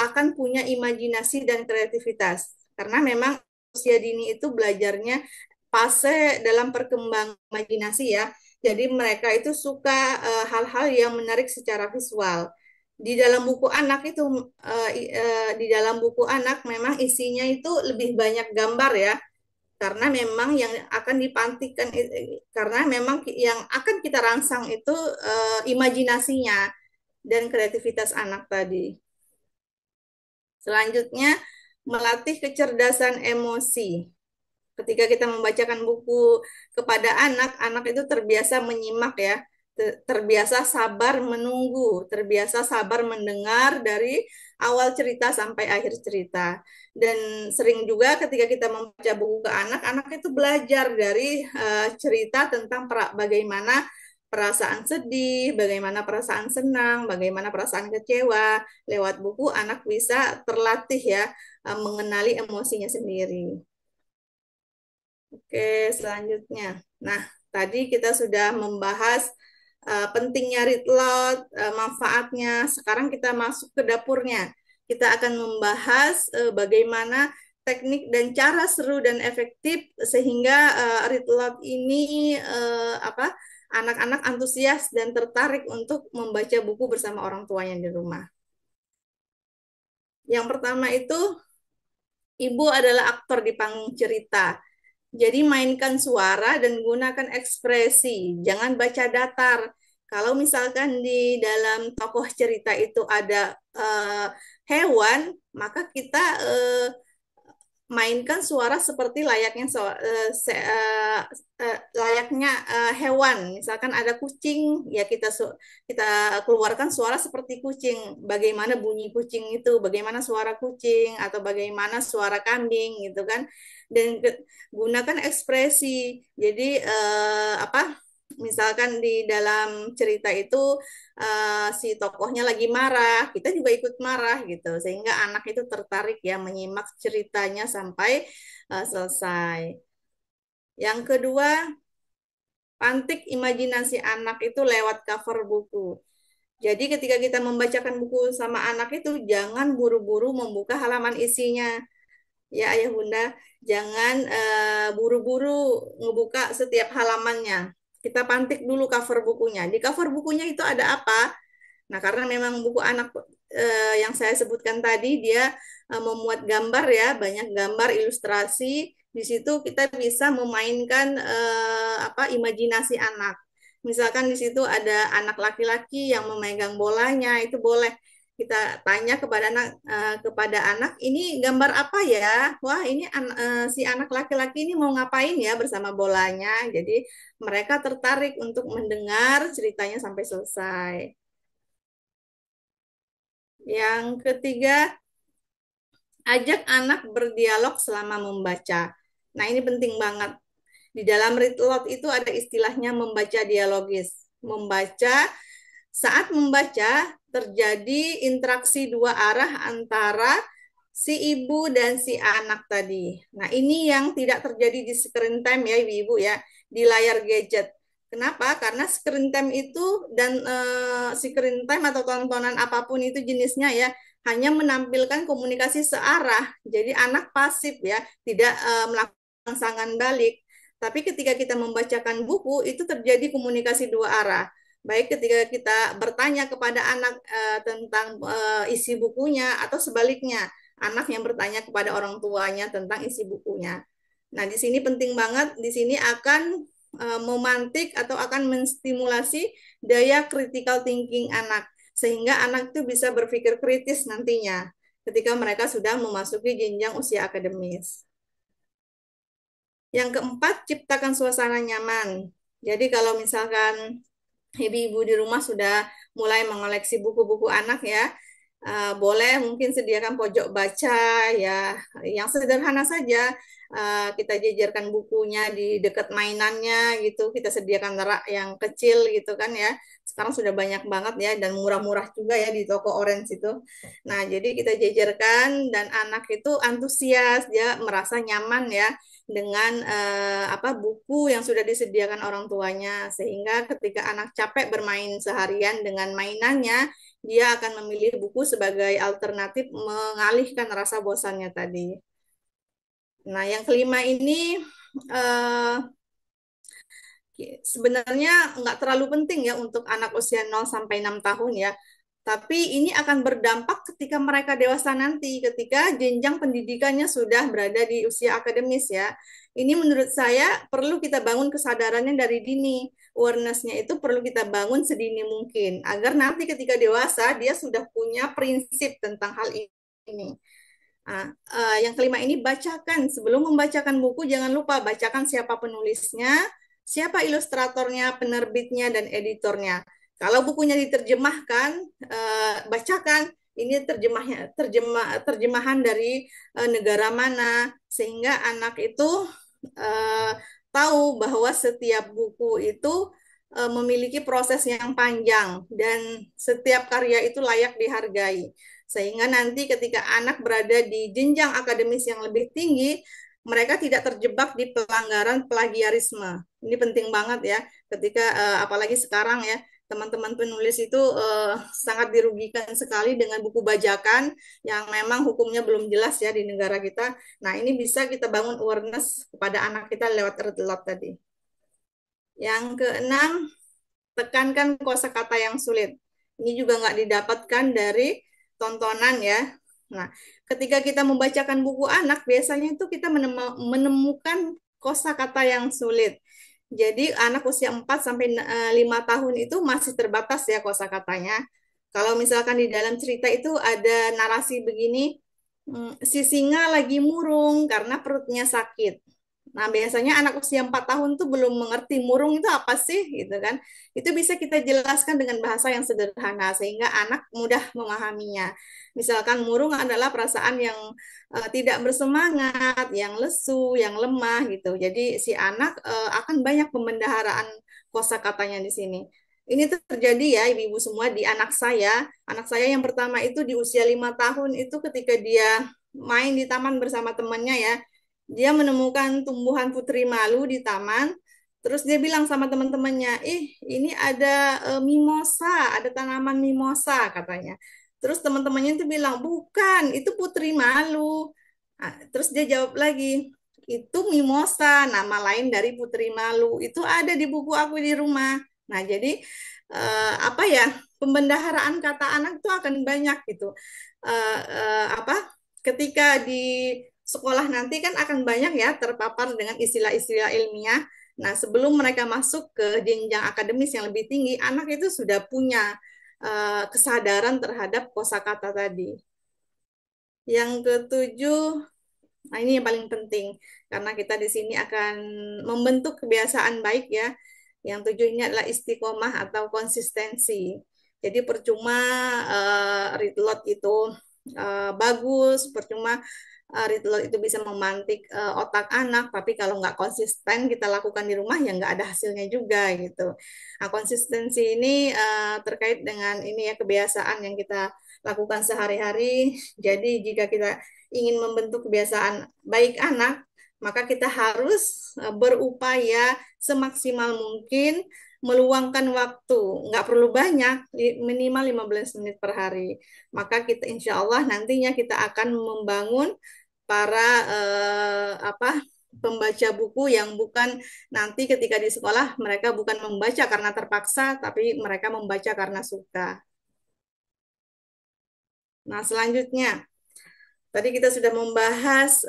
akan punya imajinasi dan kreativitas. Karena memang usia dini itu belajarnya fase dalam perkembangan imajinasi ya. Jadi mereka itu suka hal-hal yang menarik secara visual. Di dalam buku anak itu, di dalam buku anak memang isinya itu lebih banyak gambar ya. Karena memang yang akan dipantikan, karena memang yang akan kita rangsang itu imajinasinya dan kreativitas anak tadi. Selanjutnya, melatih kecerdasan emosi. Ketika kita membacakan buku kepada anak, anak itu terbiasa menyimak ya. terbiasa sabar menunggu, terbiasa sabar mendengar dari awal cerita sampai akhir cerita. Dan sering juga ketika kita membaca buku ke anak, anak itu belajar dari cerita tentang bagaimana perasaan sedih, bagaimana perasaan senang, bagaimana perasaan kecewa. Lewat buku anak bisa terlatih ya mengenali emosinya sendiri. Oke, selanjutnya. Nah, tadi kita sudah membahas pentingnya read aloud, manfaatnya. Sekarang kita masuk ke dapurnya. Kita akan membahas bagaimana teknik dan cara seru dan efektif sehingga read aloud ini anak-anak antusias dan tertarik untuk membaca buku bersama orang tuanya di rumah. Yang pertama itu, ibu adalah aktor di panggung cerita. Jadi mainkan suara dan gunakan ekspresi, jangan baca datar. Kalau misalkan di dalam tokoh cerita itu ada hewan, maka kita mainkan suara seperti layaknya hewan. Misalkan ada kucing, ya kita keluarkan suara seperti kucing. Bagaimana bunyi kucing itu, bagaimana suara kucing atau bagaimana suara kambing gitu kan. Dan gunakan ekspresi. Jadi misalkan di dalam cerita itu si tokohnya lagi marah, kita juga ikut marah gitu, sehingga anak itu tertarik ya menyimak ceritanya sampai selesai. Yang kedua, pantik imajinasi anak itu lewat cover buku. Jadi ketika kita membacakan buku sama anak itu jangan buru-buru membuka halaman isinya. Ya ayah bunda, jangan buru-buru ngebuka setiap halamannya. Kita pantik dulu cover bukunya. Di cover bukunya itu ada apa? Nah, karena memang buku anak yang saya sebutkan tadi, dia memuat gambar ya, banyak gambar, ilustrasi. Di situ kita bisa memainkan imajinasi anak. Misalkan di situ ada anak laki-laki yang memegang bolanya, itu boleh kita tanya kepada anak, ini gambar apa ya? Wah, ini si anak laki-laki ini mau ngapain ya bersama bolanya? Jadi mereka tertarik untuk mendengar ceritanya sampai selesai. Yang ketiga, ajak anak berdialog selama membaca. Nah, ini penting banget. Di dalam read aloud itu ada istilahnya membaca dialogis. Saat membaca, terjadi interaksi dua arah antara si ibu dan si anak tadi. Nah, ini yang tidak terjadi di screen time ya, ibu-ibu ya, di layar gadget. Kenapa? Karena screen time itu dan screen time atau tontonan apapun itu jenisnya ya, hanya menampilkan komunikasi searah. Jadi anak pasif ya, tidak melakukan serangan balik. Tapi ketika kita membacakan buku, itu terjadi komunikasi dua arah. Baik ketika kita bertanya kepada anak tentang isi bukunya atau sebaliknya, anak yang bertanya kepada orang tuanya tentang isi bukunya. Nah, di sini penting banget, di sini akan memantik atau akan menstimulasi daya critical thinking anak, sehingga anak itu bisa berpikir kritis nantinya ketika mereka sudah memasuki jenjang usia akademis. Yang keempat, ciptakan suasana nyaman. Jadi kalau misalkan ibu-ibu di rumah sudah mulai mengoleksi buku-buku anak ya, boleh mungkin sediakan pojok baca ya, yang sederhana saja. Kita jajarkan bukunya di dekat mainannya gitu, kita sediakan rak yang kecil gitu kan ya. Sekarang sudah banyak banget ya dan murah-murah juga ya di toko Orange itu. Nah, jadi kita jajarkan dan anak itu antusias, dia merasa nyaman ya dengan buku yang sudah disediakan orang tuanya, sehingga ketika anak capek bermain seharian dengan mainannya, dia akan memilih buku sebagai alternatif mengalihkan rasa bosannya tadi. Nah, yang kelima ini sebenarnya nggak terlalu penting ya untuk anak usia 0 sampai 6 tahun ya. Tapi ini akan berdampak ketika mereka dewasa nanti, ketika jenjang pendidikannya sudah berada di usia akademis ya. Ini menurut saya perlu kita bangun kesadarannya dari dini. Awareness-nya itu perlu kita bangun sedini mungkin, agar nanti ketika dewasa dia sudah punya prinsip tentang hal ini. Nah, yang kelima ini bacakan. Sebelum membacakan buku, jangan lupa bacakan siapa penulisnya, siapa ilustratornya, penerbitnya, dan editornya. Kalau bukunya diterjemahkan, bacakan ini terjemahan dari negara mana, sehingga anak itu tahu bahwa setiap buku itu memiliki proses yang panjang dan setiap karya itu layak dihargai. Sehingga nanti ketika anak berada di jenjang akademis yang lebih tinggi, mereka tidak terjebak di pelanggaran plagiarisme. Ini penting banget ya, ketika apalagi sekarang ya, teman-teman penulis itu sangat dirugikan sekali dengan buku bajakan yang memang hukumnya belum jelas ya di negara kita. Nah, ini bisa kita bangun awareness kepada anak kita lewat read aloud tadi. Yang keenam, tekankan kosakata yang sulit. Ini juga nggak didapatkan dari tontonan ya. Nah, ketika kita membacakan buku anak, biasanya itu kita menemukan kosakata yang sulit. Jadi anak usia 4 sampai 5 tahun itu masih terbatas ya kosakatanya. Kalau misalkan di dalam cerita itu ada narasi begini, si singa lagi murung karena perutnya sakit. Nah, biasanya anak usia 4 tahun tuh belum mengerti murung itu apa sih, gitu kan. Itu bisa kita jelaskan dengan bahasa yang sederhana, sehingga anak mudah memahaminya. Misalkan murung adalah perasaan yang tidak bersemangat, yang lesu, yang lemah, gitu. Jadi si anak akan banyak pembendaharaan kosakatanya di sini. Ini terjadi ya ibu-ibu semua di anak saya. Anak saya yang pertama itu di usia 5 tahun itu ketika dia main di taman bersama temannya ya, dia menemukan tumbuhan putri malu di taman. Terus dia bilang sama teman-temannya, ini ada mimosa, ada tanaman mimosa katanya. Terus teman-temannya itu bilang, bukan, itu putri malu. Nah, terus dia jawab lagi, itu mimosa, nama lain dari putri malu. Itu ada di buku aku di rumah. Nah, jadi apa ya, pembendaharaan kata anak itu akan banyak gitu. Ketika di sekolah nanti kan akan banyak ya terpapar dengan istilah-istilah ilmiah. Nah, sebelum mereka masuk ke jenjang akademis yang lebih tinggi, anak itu sudah punya kesadaran terhadap kosakata tadi. Yang ketujuh, nah ini yang paling penting karena kita di sini akan membentuk kebiasaan baik ya. Yang tujuh ini adalah istiqomah atau konsistensi. Jadi percuma read aloud itu bagus, percuma read aloud itu bisa memantik otak anak, tapi kalau nggak konsisten kita lakukan di rumah ya nggak ada hasilnya juga gitu. Nah, konsistensi ini terkait dengan ini ya kebiasaan yang kita lakukan sehari-hari. Jadi jika kita ingin membentuk kebiasaan baik anak, maka kita harus berupaya semaksimal mungkin meluangkan waktu, nggak perlu banyak, minimal 15 menit per hari. Maka kita insya Allah nantinya kita akan membangun para pembaca buku yang bukan nanti ketika di sekolah mereka bukan membaca karena terpaksa, tapi mereka membaca karena suka. Nah, selanjutnya, tadi kita sudah membahas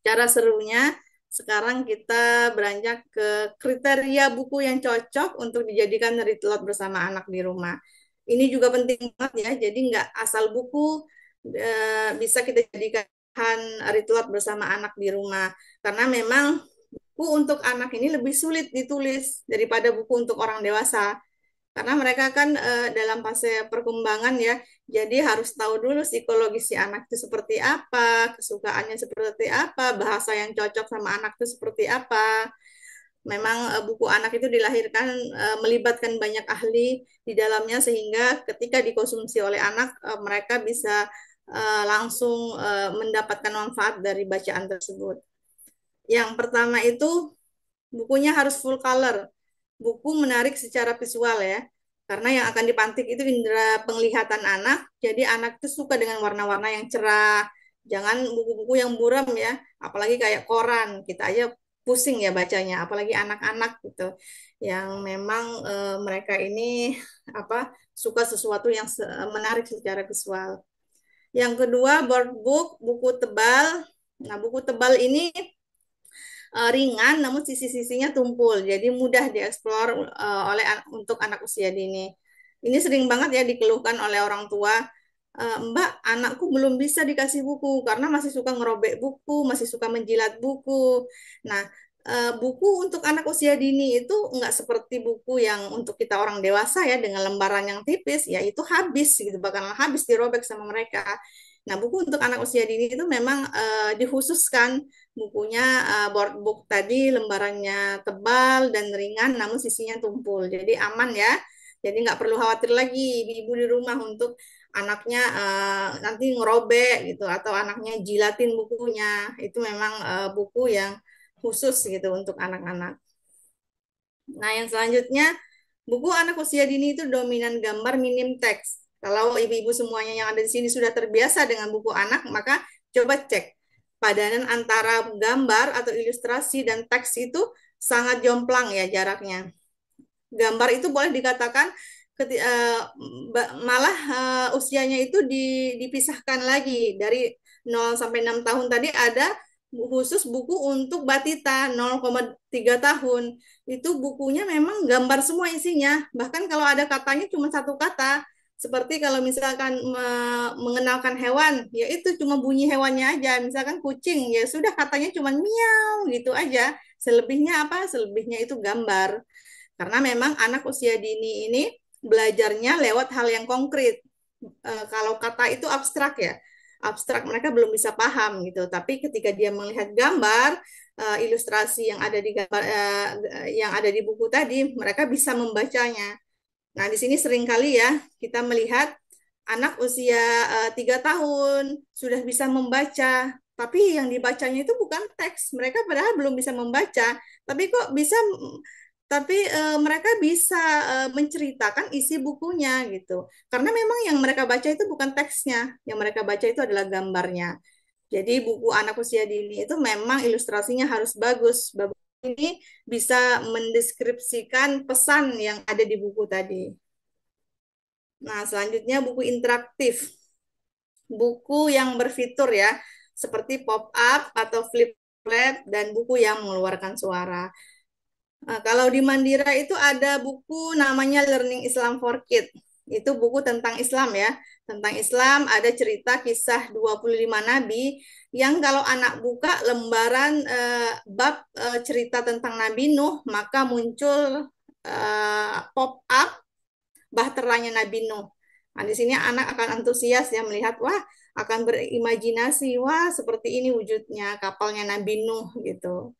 cara serunya. Sekarang kita beranjak ke kriteria buku yang cocok untuk dijadikan read aloud bersama anak di rumah. Ini juga penting banget ya, jadi nggak asal buku bisa kita jadikan read aloud bersama anak di rumah. Karena memang buku untuk anak ini lebih sulit ditulis daripada buku untuk orang dewasa. Karena mereka kan dalam fase perkembangan ya, jadi harus tahu dulu psikologis si anak itu seperti apa, kesukaannya seperti apa, bahasa yang cocok sama anak itu seperti apa. Memang buku anak itu dilahirkan melibatkan banyak ahli di dalamnya sehingga ketika dikonsumsi oleh anak mereka bisa langsung mendapatkan manfaat dari bacaan tersebut. Yang pertama itu bukunya harus full color. Buku menarik secara visual ya, karena yang akan dipantik itu indera penglihatan anak, jadi anak itu suka dengan warna-warna yang cerah, jangan buku-buku yang buram ya, apalagi kayak koran, kita aja pusing ya bacanya, apalagi anak-anak gitu, yang memang mereka ini suka sesuatu yang menarik secara visual. Yang kedua, board book, buku tebal. Nah, buku tebal ini ringan namun sisi-sisinya tumpul jadi mudah dieksplor untuk anak usia dini. Ini sering banget ya dikeluhkan oleh orang tua, Mbak, anakku belum bisa dikasih buku karena masih suka ngerobek buku, masih suka menjilat buku. Nah, buku untuk anak usia dini itu nggak seperti buku yang untuk kita orang dewasa ya dengan lembaran yang tipis, ya itu habis gitu, bakalan habis dirobek sama mereka. Nah, buku untuk anak usia dini itu memang dikhususkan bukunya, board book tadi lembarannya tebal dan ringan namun sisinya tumpul. Jadi aman ya. Jadi nggak perlu khawatir lagi ibu-ibu di rumah untuk anaknya nanti ngerobek gitu atau anaknya jilatin bukunya. Itu memang buku yang khusus gitu untuk anak-anak. Nah, yang selanjutnya buku anak usia dini itu dominan gambar minim teks. Kalau ibu-ibu semuanya yang ada di sini sudah terbiasa dengan buku anak, maka coba cek padanan antara gambar atau ilustrasi dan teks itu sangat jomplang ya jaraknya. Gambar itu boleh dikatakan malah usianya itu dipisahkan lagi dari 0 sampai 6 tahun tadi ada khusus buku untuk batita 0,3 tahun. Itu bukunya memang gambar semua isinya. Bahkan kalau ada katanya cuma satu kata. Seperti kalau misalkan mengenalkan hewan, ya itu cuma bunyi hewannya aja. Misalkan kucing, ya sudah katanya cuma miau gitu aja. Selebihnya apa? Selebihnya itu gambar. Karena memang anak usia dini ini belajarnya lewat hal yang konkret. Kalau kata itu abstrak ya, abstrak mereka belum bisa paham gitu. Tapi ketika dia melihat gambar, ilustrasi yang ada di gambar, yang ada di buku tadi, mereka bisa membacanya. Nah, di sini seringkali ya kita melihat anak usia 3 tahun sudah bisa membaca, tapi yang dibacanya itu bukan teks. Mereka padahal belum bisa membaca, tapi kok bisa mereka bisa menceritakan isi bukunya gitu. Karena memang yang mereka baca itu bukan teksnya, yang mereka baca itu adalah gambarnya. Jadi buku anak usia dini itu memang ilustrasinya harus bagus. Bagus ini bisa mendeskripsikan pesan yang ada di buku tadi. Nah, selanjutnya buku interaktif. Buku yang berfitur ya, seperti pop-up atau flip-flap dan buku yang mengeluarkan suara. Nah, kalau di Mandira itu ada buku namanya Learning Islam for Kids. Itu buku tentang Islam ya. Tentang Islam ada cerita kisah 25 nabi yang kalau anak buka lembaran bab cerita tentang Nabi Nuh, maka muncul pop-up bahteranya Nabi Nuh. Nah, di sini anak akan antusias ya melihat, wah, akan berimajinasi, wah, seperti ini wujudnya kapalnya Nabi Nuh gitu.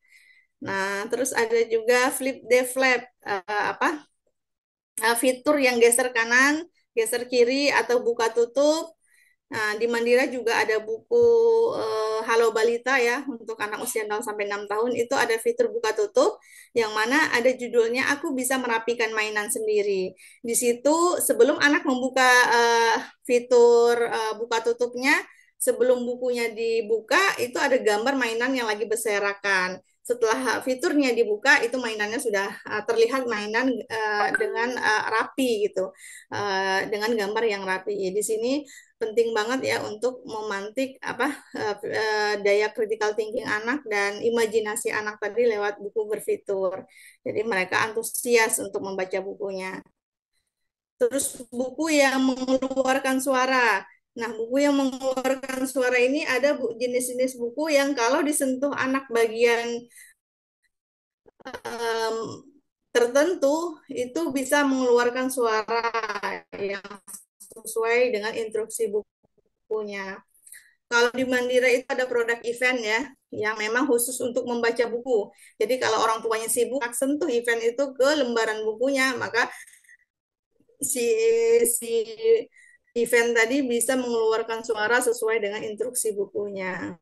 Nah, terus ada juga flip the flap, fitur yang geser kanan, geser kiri atau buka tutup. Nah, di Mandira juga ada buku Halo Balita ya untuk anak usia 0 sampai 6 tahun itu ada fitur buka tutup yang mana ada judulnya Aku Bisa Merapikan Mainan Sendiri. Di situ sebelum anak membuka fitur buka tutupnya, sebelum bukunya dibuka itu ada gambar mainan yang lagi berserakan. Setelah fiturnya dibuka itu mainannya sudah terlihat mainan dengan rapi gitu, dengan gambar yang rapi. Di sini penting banget ya untuk memantik daya critical thinking anak dan imajinasi anak tadi lewat buku berfitur. Jadi mereka antusias untuk membaca bukunya. Terus buku yang mengeluarkan suara. Nah, buku yang mengeluarkan suara ini ada jenis-jenis buku yang kalau disentuh anak bagian tertentu itu bisa mengeluarkan suara yang sesuai dengan instruksi bukunya. Kalau di Mandira itu ada produk event ya, yang memang khusus untuk membaca buku. Jadi kalau orang tuanya sibuk, sentuh event itu ke lembaran bukunya, maka si event tadi bisa mengeluarkan suara sesuai dengan instruksi bukunya.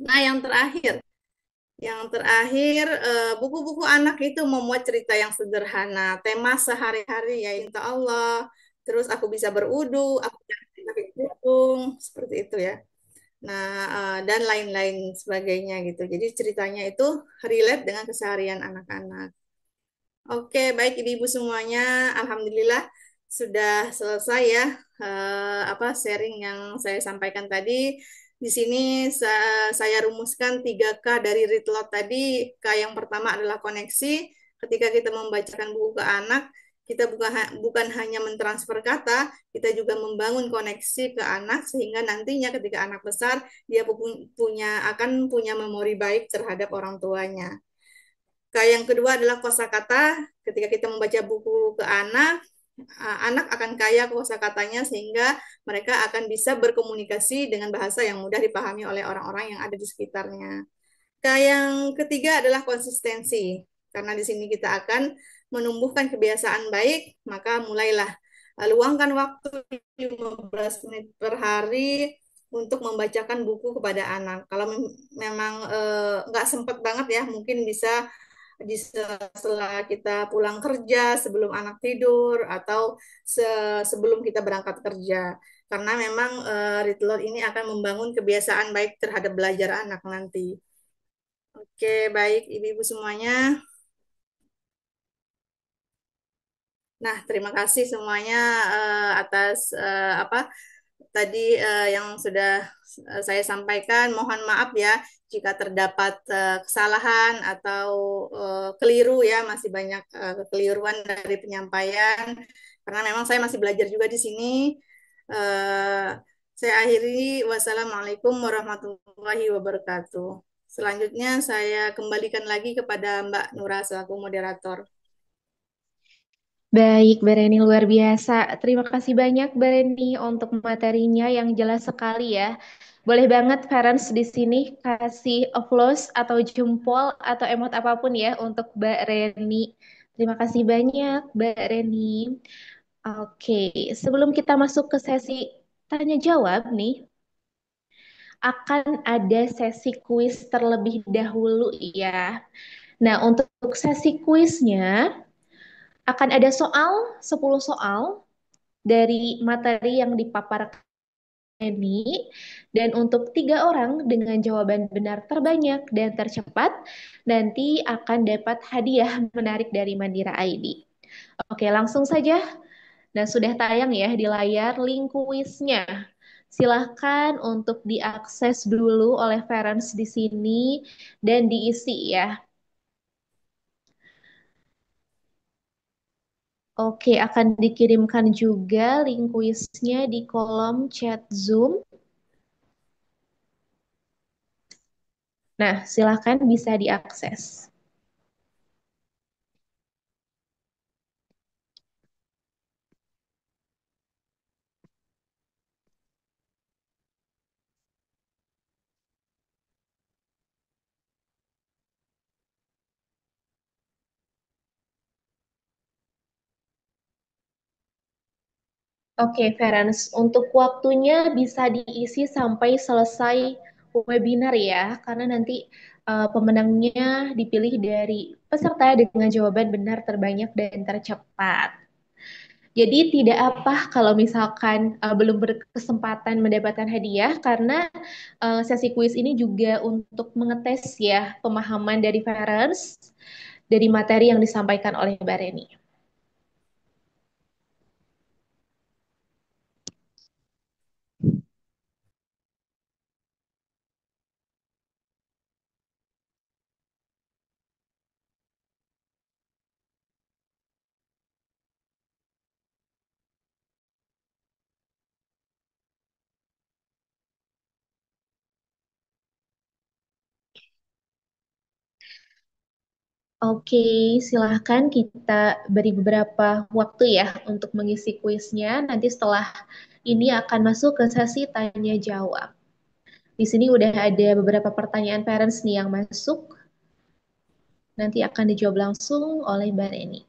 Nah, yang terakhir buku-buku anak itu memuat cerita yang sederhana, tema sehari-hari ya insya Allah. Terus aku bisa berudu, aku bisa kerudung, seperti itu ya. Nah, dan lain-lain sebagainya gitu. Jadi ceritanya itu relate dengan keseharian anak-anak. Oke, baik ibu-ibu semuanya, alhamdulillah sudah selesai ya sharing yang saya sampaikan tadi. Di sini saya rumuskan 3K dari read lot tadi. K yang pertama adalah koneksi. Ketika kita membacakan buku ke anak, kita bukan hanya mentransfer kata, kita juga membangun koneksi ke anak sehingga nantinya ketika anak besar dia akan punya memori baik terhadap orang tuanya. Yang kedua adalah kosakata. Ketika kita membaca buku ke anak, anak akan kaya kosakatanya sehingga mereka akan bisa berkomunikasi dengan bahasa yang mudah dipahami oleh orang-orang yang ada di sekitarnya. Yang ketiga adalah konsistensi. Karena di sini kita akan menumbuhkan kebiasaan baik, maka mulailah luangkan waktu 15 menit per hari untuk membacakan buku kepada anak. Kalau memang nggak sempat banget ya, mungkin bisa setelah kita pulang kerja, sebelum anak tidur, atau sebelum kita berangkat kerja. Karena memang read aloud ini akan membangun kebiasaan baik terhadap belajar anak nanti. Oke, baik ibu-ibu semuanya. Nah, terima kasih semuanya atas apa tadi yang sudah saya sampaikan. Mohon maaf ya jika terdapat kesalahan atau keliru ya, masih banyak kekeliruan dari penyampaian karena memang saya masih belajar juga di sini. Saya akhiri, wassalamualaikum warahmatullahi wabarakatuh. Selanjutnya saya kembalikan lagi kepada Mbak Nura selaku moderator. Baik, Mbak Reni luar biasa. Terima kasih banyak Mbak Reni untuk materinya yang jelas sekali ya. Boleh banget parents di sini kasih applause atau jempol atau emot apapun ya untuk Mbak Reni. Terima kasih banyak Mbak Reni. Oke, sebelum kita masuk ke sesi tanya jawab nih, akan ada sesi kuis terlebih dahulu ya. Nah, untuk sesi kuisnya akan ada 10 soal dari materi yang dipaparkan ini, dan untuk 3 orang dengan jawaban benar terbanyak dan tercepat nanti akan dapat hadiah menarik dari Mandira ID. Oke, langsung saja. Dan sudah tayang ya di layar link kuisnya. Silahkan untuk diakses dulu oleh parents di sini dan diisi ya. Oke, akan dikirimkan juga link kuisnya di kolom chat Zoom. Nah, silakan bisa diakses. Oke, Ferenc, untuk waktunya bisa diisi sampai selesai webinar ya, karena nanti pemenangnya dipilih dari peserta dengan jawaban benar terbanyak dan tercepat. Jadi tidak apa kalau misalkan belum berkesempatan mendapatkan hadiah, karena sesi kuis ini juga untuk mengetes ya pemahaman dari Ferenc dari materi yang disampaikan oleh Mbak Reni. Oke, silahkan kita beri beberapa waktu ya untuk mengisi kuisnya. Nanti setelah ini akan masuk ke sesi tanya jawab. Di sini udah ada beberapa pertanyaan parents nih yang masuk. Nanti akan dijawab langsung oleh Mbak Reni.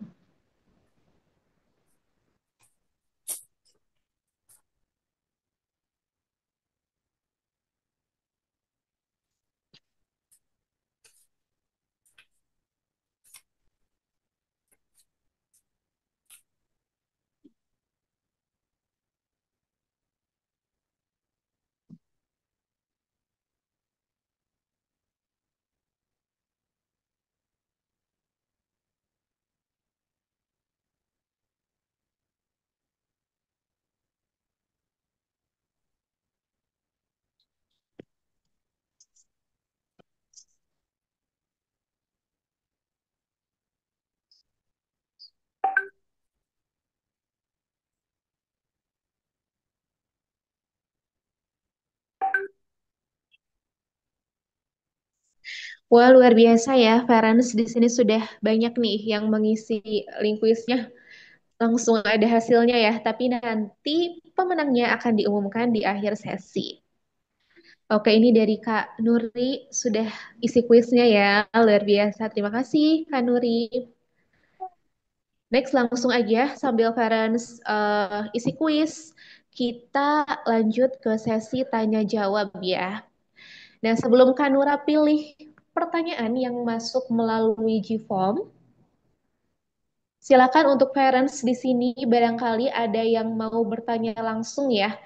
Wah, luar biasa ya, Feranus di sini sudah banyak nih yang mengisi link quiznya. Langsung ada hasilnya ya, tapi nanti pemenangnya akan diumumkan di akhir sesi. Oke, ini dari Kak Nuri sudah isi kuisnya ya, luar biasa. Terima kasih, Kak Nuri. Next, langsung aja sambil Feranus isi kuis, kita lanjut ke sesi tanya jawab ya. Nah, sebelum Kak Nura pilih pertanyaan yang masuk melalui G-Form, silakan untuk parents di sini barangkali ada yang mau bertanya langsung ya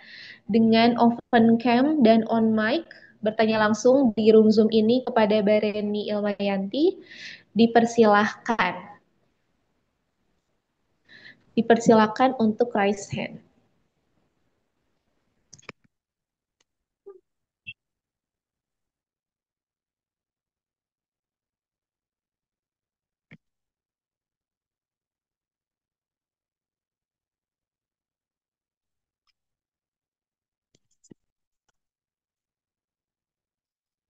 dengan open cam dan on mic, bertanya langsung di room Zoom ini kepada Bareni Ilmayanti. Dipersilahkan. Dipersilahkan untuk raise hand.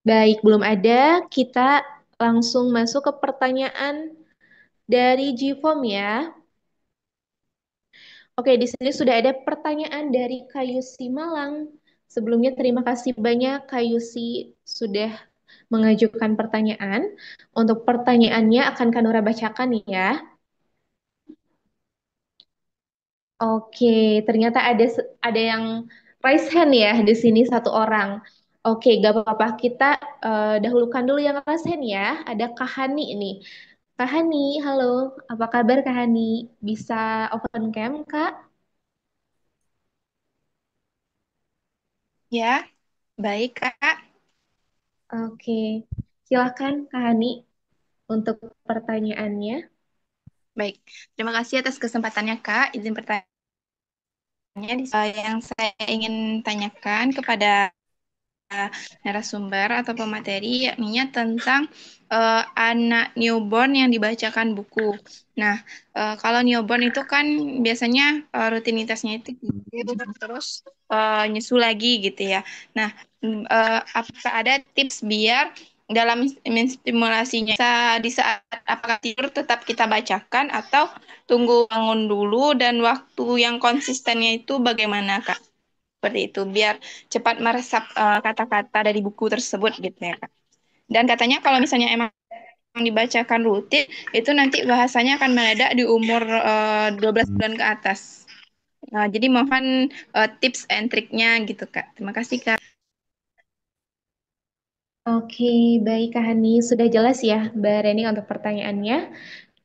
Baik, belum ada. Kita langsung masuk ke pertanyaan dari G-Form ya. Oke, di sini sudah ada pertanyaan dari Kayusi Malang. Sebelumnya terima kasih banyak Kayusi sudah mengajukan pertanyaan. Untuk pertanyaannya akan Kanura bacakan ya. Oke, ternyata ada yang raise hand ya di sini satu orang. Oke, gak apa-apa. Kita dahulukan dulu yang raise hand ya. Ada Kahani ini. Kahani, halo. Apa kabar Kahani? Bisa open cam, Kak? Ya, baik Kak. Oke, silakan Kak Hani untuk pertanyaannya. Baik, terima kasih atas kesempatannya Kak. Izin pertanyaan yang saya ingin tanyakan kepada narasumber atau pemateri, yakni tentang anak newborn yang dibacakan buku. Nah, kalau newborn itu kan biasanya rutinitasnya itu tidur terus nyusu lagi gitu ya. Nah, apakah ada tips biar dalam menstimulasinya di saat apakah tidur tetap kita bacakan atau tunggu bangun dulu, dan waktu yang konsistennya itu bagaimana Kak? Seperti itu biar cepat meresap kata-kata dari buku tersebut gitu ya Kak. Dan katanya kalau misalnya emang dibacakan rutin itu nanti bahasanya akan meledak di umur 12 bulan ke atas. Jadi mohon tips and triknya gitu Kak. Terima kasih Kak. Oke, baik Kak Hani. Sudah jelas ya Mbak Reni untuk pertanyaannya.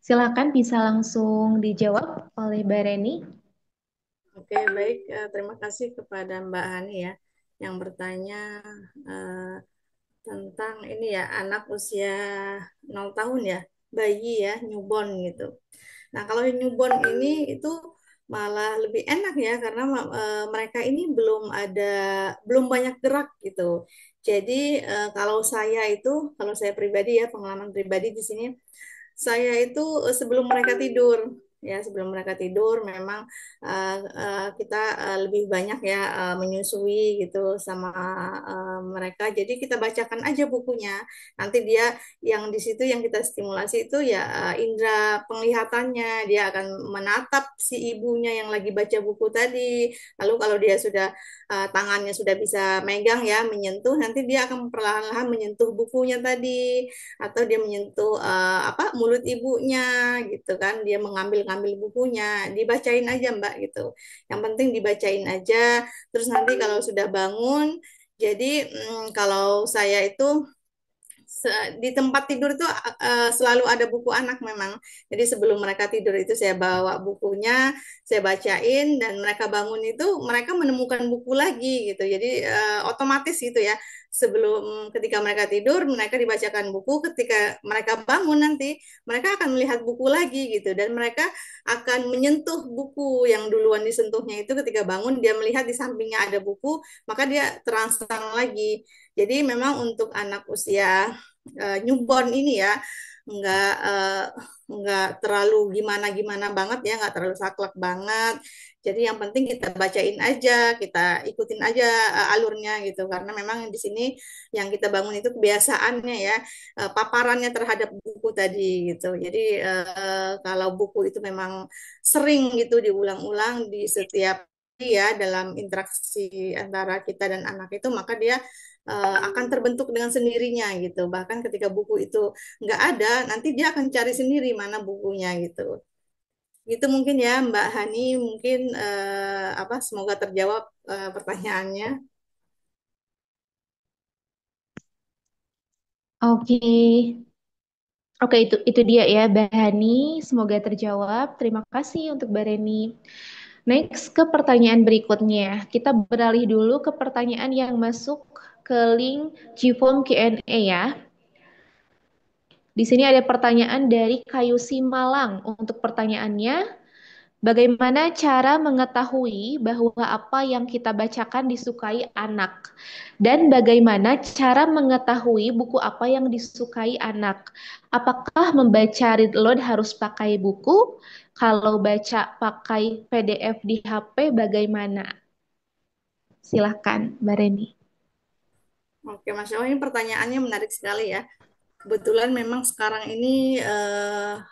Silakan bisa langsung dijawab oleh Mbak Reni. Oke, baik. Terima kasih kepada Mbak Hani ya yang bertanya tentang ini ya, anak usia 0 tahun ya, bayi ya, newborn gitu. Nah, kalau newborn ini itu malah lebih enak ya karena mereka ini belum banyak gerak gitu. Jadi kalau saya pribadi ya, pengalaman pribadi di sini, saya itu sebelum mereka tidur, ya sebelum mereka tidur memang kita lebih banyak ya menyusui gitu sama mereka. Jadi kita bacakan aja bukunya. Nanti dia yang di situ yang kita stimulasi itu ya indera penglihatannya. Dia akan menatap si ibunya yang lagi baca buku tadi. Lalu kalau dia sudah tangannya sudah bisa megang ya menyentuh, nanti dia akan perlahan-lahan menyentuh bukunya tadi, atau dia menyentuh mulut ibunya gitu kan, dia mengambil-ngambil bukunya, dibacain aja Mbak gitu, yang penting dibacain aja. Terus nanti kalau sudah bangun, jadi kalau saya itu di tempat tidur itu selalu ada buku anak memang. Jadi sebelum mereka tidur itu saya bawa bukunya, saya bacain, dan mereka bangun itu mereka menemukan buku lagi gitu. Jadi otomatis gitu ya. Sebelum ketika mereka tidur, mereka dibacakan buku, ketika mereka bangun nanti mereka akan melihat buku lagi gitu, dan mereka akan menyentuh buku yang duluan disentuhnya itu. Ketika bangun dia melihat di sampingnya ada buku, maka dia terangsang lagi. Jadi memang untuk anak usia newborn ini ya, nggak eh, nggak terlalu gimana-gimana banget ya, nggak terlalu saklek banget. Jadi yang penting kita bacain aja, kita ikutin aja alurnya gitu. Karena memang di sini yang kita bangun itu kebiasaannya ya, paparannya terhadap buku tadi gitu. Jadi kalau buku itu memang sering gitu diulang-ulang di setiap ya dalam interaksi antara kita dan anak itu, maka dia akan terbentuk dengan sendirinya gitu. Bahkan ketika buku itu nggak ada, nanti dia akan cari sendiri mana bukunya gitu. Gitu mungkin ya Mbak Hani, mungkin apa semoga terjawab pertanyaannya. Oke. Oke, itu dia ya, Mbak Hani. Semoga terjawab. Terima kasih untuk Mbak Reni. Next ke pertanyaan berikutnya. Kita beralih dulu ke pertanyaan yang masuk ke link Gform Q&A ya. Di sini ada pertanyaan dari Kayusi Malang. Untuk pertanyaannya, bagaimana cara mengetahui bahwa apa yang kita bacakan disukai anak? Dan bagaimana cara mengetahui buku apa yang disukai anak? Apakah membaca read load harus pakai buku? Kalau baca pakai PDF di HP bagaimana? Silahkan, Mbak Reni. Oke, Mas Allah, ini pertanyaannya menarik sekali ya. Kebetulan memang sekarang ini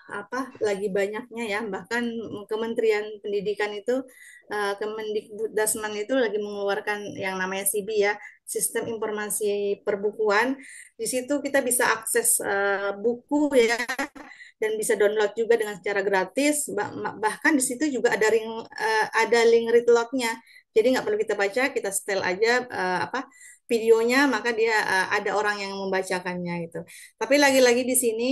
apa lagi banyaknya ya, bahkan Kementerian Pendidikan itu Kemendikbuddasman itu lagi mengeluarkan yang namanya SIBI ya, Sistem Informasi Perbukuan. Di situ kita bisa akses buku ya, dan bisa download juga dengan secara gratis. Bahkan di situ juga ada link read log-nya. Jadi nggak perlu kita baca, kita setel aja apa videonya, maka dia ada orang yang membacakannya gitu. Tapi lagi-lagi di sini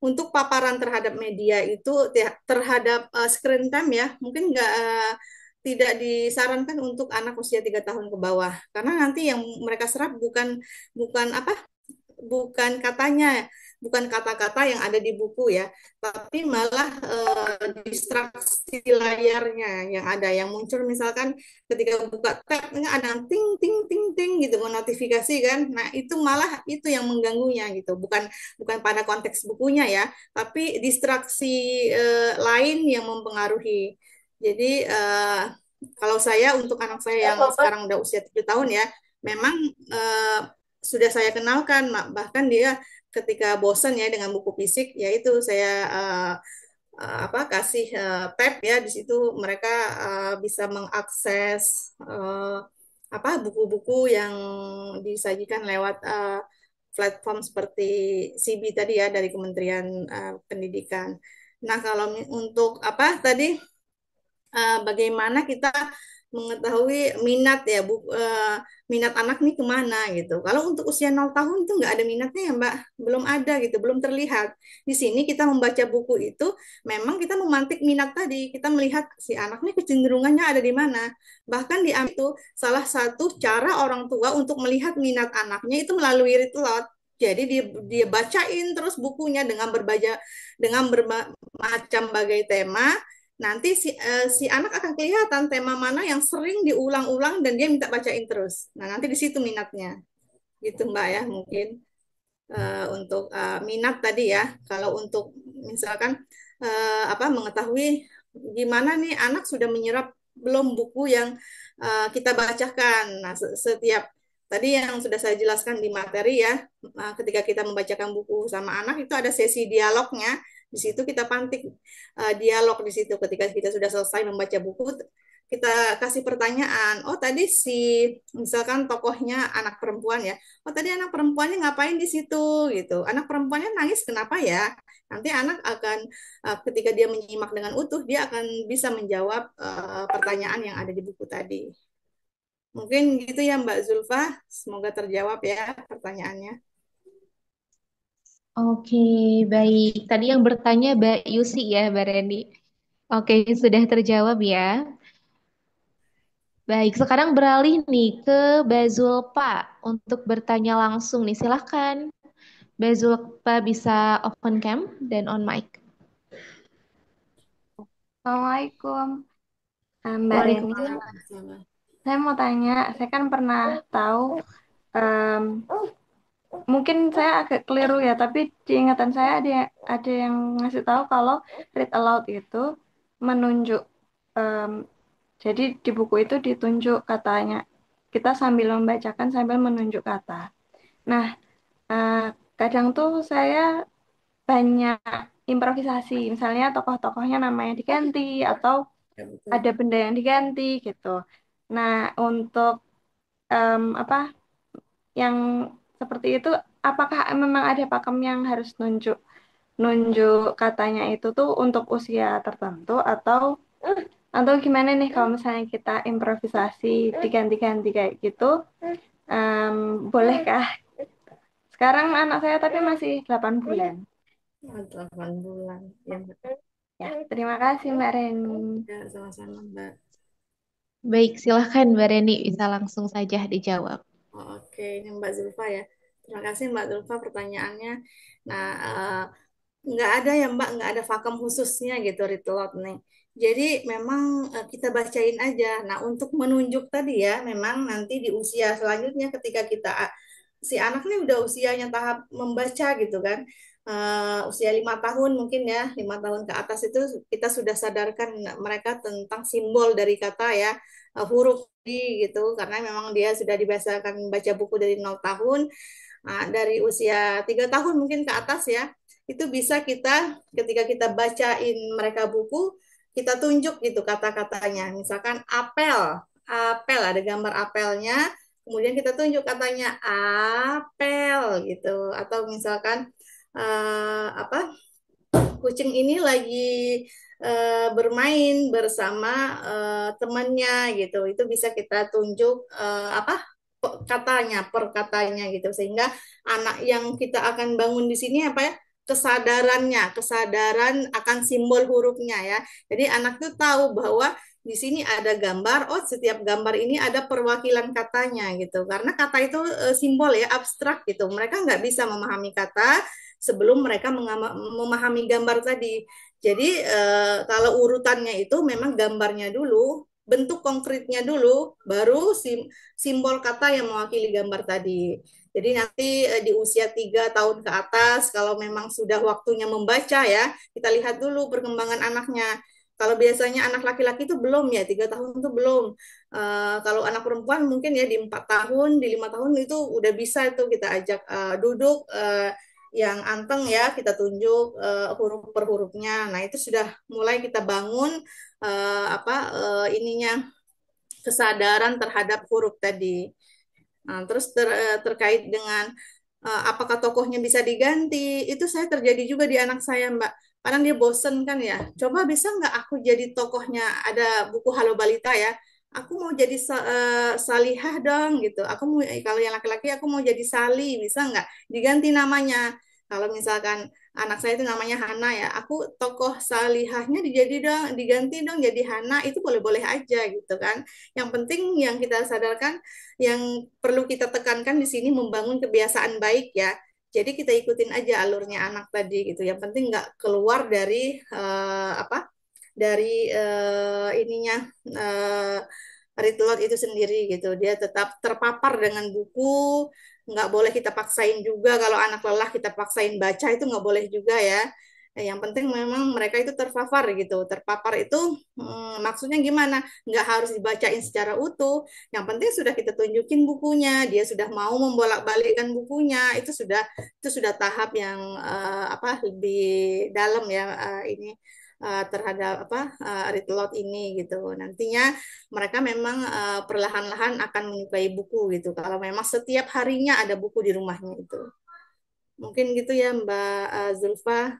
untuk paparan terhadap media itu terhadap screen time ya, mungkin nggak tidak disarankan untuk anak usia 3 tahun ke bawah, karena nanti yang mereka serap bukan bukan apa bukan katanya, bukan kata-kata yang ada di buku ya, tapi malah distraksi layarnya yang ada, yang muncul misalkan ketika buka tab ini ada ting ting ting ting gitu notifikasi kan. Nah, itu malah itu yang mengganggunya gitu. Bukan bukan pada konteks bukunya ya, tapi distraksi lain yang mempengaruhi. Jadi kalau saya untuk anak saya yang sekarang udah usia 7 tahun ya, memang sudah saya kenalkan, bahkan dia ketika bosan ya dengan buku fisik, yaitu saya apa kasih tab ya, di situ mereka bisa mengakses apa buku-buku yang disajikan lewat platform seperti CB tadi ya, dari Kementerian Pendidikan. Nah, kalau untuk apa tadi bagaimana kita mengetahui minat ya minat anak nih kemana gitu. Kalau untuk usia 0 tahun itu nggak ada minatnya ya Mbak, belum ada gitu, belum terlihat. Di sini kita membaca buku itu memang kita memantik minat tadi, kita melihat si anak nih kecenderungannya ada di mana. Bahkan di itu salah satu cara orang tua untuk melihat minat anaknya itu melalui read lot. Jadi dia bacain terus bukunya dengan bermacam bagai tema. Nanti si anak akan kelihatan tema mana yang sering diulang-ulang dan dia minta bacain terus. Nah, nanti di situ minatnya. Gitu Mbak ya, mungkin untuk minat tadi ya. Kalau untuk misalkan apa mengetahui gimana nih anak sudah menyerap belum buku yang kita bacakan. Nah, setiap tadi yang sudah saya jelaskan di materi ya, ketika kita membacakan buku sama anak itu ada sesi dialognya. Di situ kita pantik dialog di situ. Ketika kita sudah selesai membaca buku, kita kasih pertanyaan. Oh, tadi si misalkan tokohnya anak perempuan ya. Oh, tadi anak perempuannya ngapain di situ gitu. Anak perempuannya nangis kenapa ya? Nanti anak akan ketika dia menyimak dengan utuh, dia akan bisa menjawab pertanyaan yang ada di buku tadi. Mungkin gitu ya Mbak Zulfa. Semoga terjawab ya pertanyaannya. Oke, baik. Tadi yang bertanya Mbak Yusi ya, Mbak Reni. Oke, sudah terjawab ya. Baik, sekarang beralih nih ke Bazulpa untuk bertanya langsung nih. Silahkan, Bazulpa bisa open cam dan on mic. Assalamualaikum, Mbak Reni. Saya mau tanya, saya kan pernah tahu em, mungkin saya agak keliru ya, tapi di ingatan saya ada yang ngasih tahu kalau read aloud itu menunjuk, em, jadi di buku itu ditunjuk katanya, kita sambil membacakan sambil menunjuk kata. Nah, eh, kadang tuh saya banyak improvisasi, misalnya tokoh-tokohnya namanya diganti atau Ya, betul. ada benda yang diganti gitu. Nah, untuk apa yang seperti itu, apakah memang ada pakem yang harus nunjuk nunjuk katanya itu tuh untuk usia tertentu atau gimana nih kalau misalnya kita improvisasi diganti-ganti kayak gitu, bolehkah? Sekarang anak saya tapi masih 8 bulan. 8 bulan. Ya, Mbak. Ya, terima kasih Mbak Reni. Ya, sama-sama, Mbak. Baik, silahkan Mbak Reni bisa langsung saja dijawab. Oke, ini Mbak Zulfa ya. Terima kasih Mbak Zulfa pertanyaannya. Nah, nggak ada ya Mbak, nggak ada vakum khususnya gitu Ritlot nih. Jadi memang kita bacain aja. Nah, untuk menunjuk tadi ya, memang nanti di usia selanjutnya ketika kita si anak nih udah usianya tahap membaca gitu kan. Usia 5 tahun mungkin ya, 5 tahun ke atas itu kita sudah sadarkan mereka tentang simbol dari kata ya, huruf gitu karena memang dia sudah dibiasakan baca buku dari 0 tahun. Nah, dari usia 3 tahun mungkin ke atas ya, itu bisa kita ketika kita bacain mereka buku, kita tunjuk gitu kata-katanya. Misalkan apel, apel ada gambar apelnya, kemudian kita tunjuk katanya apel gitu. Atau misalkan apa kucing ini lagi bermain bersama temannya gitu. Itu bisa kita tunjuk apa katanya, per katanya gitu. Sehingga anak yang kita akan bangun di sini apa ya? Kesadarannya, kesadaran akan simbol hurufnya ya. Jadi anak tuh tahu bahwa di sini ada gambar, oh setiap gambar ini ada perwakilan katanya gitu. Karena kata itu simbol ya, abstrak gitu. Mereka nggak bisa memahami kata sebelum mereka memahami gambar tadi. Jadi kalau urutannya itu memang gambarnya dulu, bentuk konkretnya dulu, baru simbol kata yang mewakili gambar tadi. Jadi nanti di usia 3 tahun ke atas, kalau memang sudah waktunya membaca ya, kita lihat dulu perkembangan anaknya. Kalau biasanya anak laki-laki itu belum ya, 3 tahun itu belum. Kalau anak perempuan mungkin ya di 4 tahun, di 5 tahun itu udah bisa itu kita ajak duduk yang anteng ya, kita tunjuk huruf per hurufnya. Nah itu sudah mulai kita bangun apa ininya kesadaran terhadap huruf tadi. Nah, terus terkait dengan apakah tokohnya bisa diganti, itu saya terjadi juga di anak saya, Mbak. Kadang dia bosen kan ya. Coba bisa nggak aku jadi tokohnya? Ada buku Halo Balita ya. Aku mau jadi Salihah dong gitu. Aku mau kalau yang laki-laki aku mau jadi Sali, bisa nggak? Diganti namanya. Kalau misalkan anak saya itu namanya Hana ya, aku tokoh Salihahnya diganti dong jadi Hana, itu boleh-boleh aja gitu kan. Yang penting yang kita sadarkan, yang perlu kita tekankan di sini membangun kebiasaan baik ya. Jadi kita ikutin aja alurnya anak tadi gitu. Yang penting nggak keluar dari apa? Dari ininya Ritlot itu sendiri gitu. Dia tetap terpapar dengan buku. Nggak boleh kita paksain juga. Kalau anak lelah kita paksain baca itu nggak boleh juga ya. Yang penting memang mereka itu terpapar gitu. Terpapar itu maksudnya gimana? Nggak harus dibacain secara utuh. Yang penting sudah kita tunjukin bukunya, dia sudah mau membolak-balikkan bukunya, itu sudah tahap yang apa lebih dalam ya ini terhadap apa Ritlot ini gitu. Nantinya mereka memang perlahan-lahan akan menyukai buku gitu. Kalau memang setiap harinya ada buku di rumahnya itu. Mungkin gitu ya Mbak Zulfa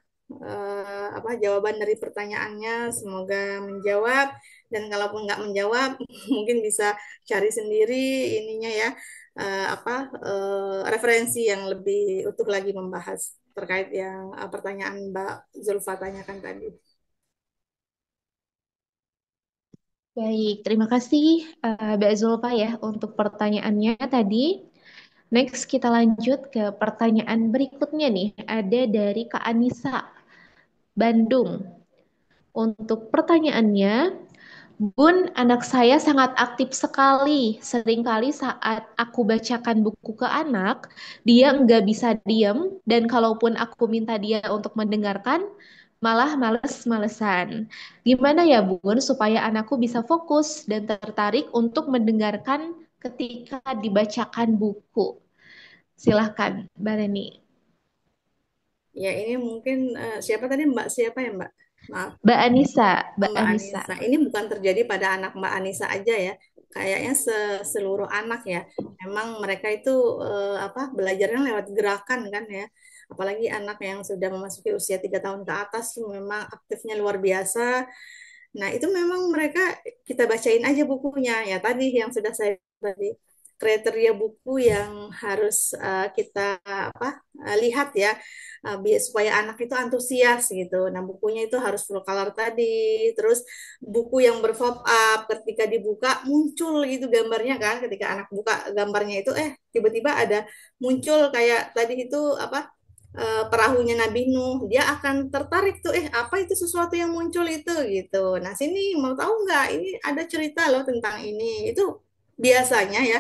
apa jawaban dari pertanyaannya, semoga menjawab, dan kalaupun nggak menjawab mungkin bisa cari sendiri ininya ya apa referensi yang lebih utuh lagi membahas terkait yang pertanyaan Mbak Zulfa tanyakan tadi. Baik, terima kasih Mbak Zulfa ya untuk pertanyaannya tadi. Next kita lanjut ke pertanyaan berikutnya nih. Ada dari Kak Anissa, Bandung. Untuk pertanyaannya, Bun, anak saya sangat aktif sekali. Seringkali saat aku bacakan buku ke anak, dia nggak bisa diem, dan kalaupun aku minta dia untuk mendengarkan, malah males-malesan. Gimana ya, Bun, supaya anakku bisa fokus dan tertarik untuk mendengarkan ketika dibacakan buku? Silahkan, Mbak Reni. Ya, ini mungkin siapa tadi Mbak siapa ya Mbak? Maaf. Mbak Anissa, Mbak Mbak Anissa. Anissa. Ini bukan terjadi pada anak Mbak Anissa aja ya. Kayaknya seluruh anak ya. Memang mereka itu belajarnya lewat gerakan kan ya. Apalagi anak yang sudah memasuki usia 3 tahun ke atas tuh memang aktifnya luar biasa. Nah, itu memang mereka kita bacain aja bukunya ya tadi yang sudah saya tadi kriteria buku yang harus kita lihat ya biar supaya anak itu antusias gitu. Nah, bukunya itu harus full color tadi. Terus buku yang berpop up ketika dibuka muncul gitu gambarnya kan. Ketika anak buka gambarnya itu tiba-tiba ada muncul kayak tadi itu perahunya Nabi Nuh, dia akan tertarik tuh, apa itu sesuatu yang muncul itu gitu. Nah, sini mau tahu nggak? Ini ada cerita loh tentang ini. Itu biasanya ya,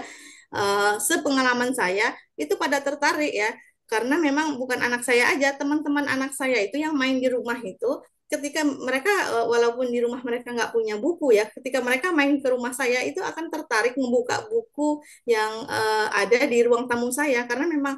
sepengalaman saya itu pada tertarik ya, karena memang bukan anak saya aja, teman-teman anak saya itu yang main di rumah itu, ketika mereka walaupun di rumah mereka nggak punya buku ya, ketika mereka main ke rumah saya itu akan tertarik membuka buku yang ada di ruang tamu saya, karena memang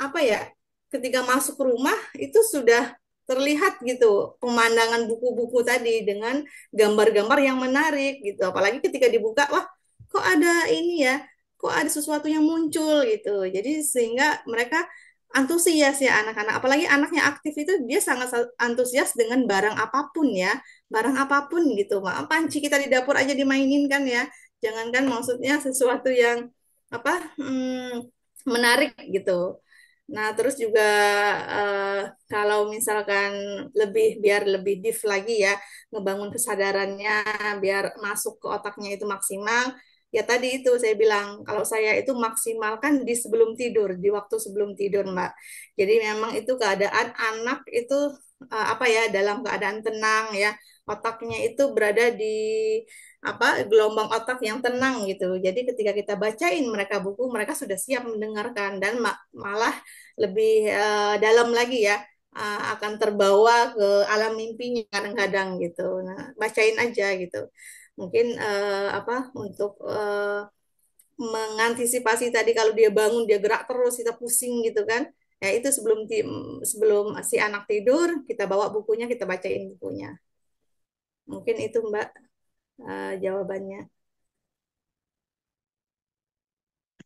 apa ya ketika masuk rumah itu sudah terlihat gitu pemandangan buku-buku tadi dengan gambar-gambar yang menarik gitu. Apalagi ketika dibuka, wah kok ada ini ya, kok ada sesuatu yang muncul gitu. Jadi sehingga mereka antusias ya anak-anak. Apalagi anaknya aktif itu dia sangat antusias dengan barang apapun ya, barang apapun gitu. Maaf, panci kita di dapur aja dimainin kan ya. Jangankan maksudnya sesuatu yang menarik gitu. Nah, terus juga kalau misalkan biar lebih deep lagi ya, ngebangun kesadarannya biar masuk ke otaknya itu maksimal. Ya tadi itu saya bilang, kalau saya itu maksimalkan di sebelum tidur, di waktu sebelum tidur, Mbak. Jadi memang itu keadaan anak itu dalam keadaan tenang ya, otaknya itu berada di gelombang otak yang tenang gitu. Jadi ketika kita bacain mereka buku, mereka sudah siap mendengarkan dan malah lebih dalam lagi ya, akan terbawa ke alam mimpinya kadang-kadang gitu. Nah, bacain aja gitu. Mungkin untuk mengantisipasi tadi kalau dia bangun dia gerak terus kita pusing gitu kan. Ya itu sebelum si anak tidur kita bawa bukunya, kita bacain bukunya. Mungkin itu Mbak jawabannya.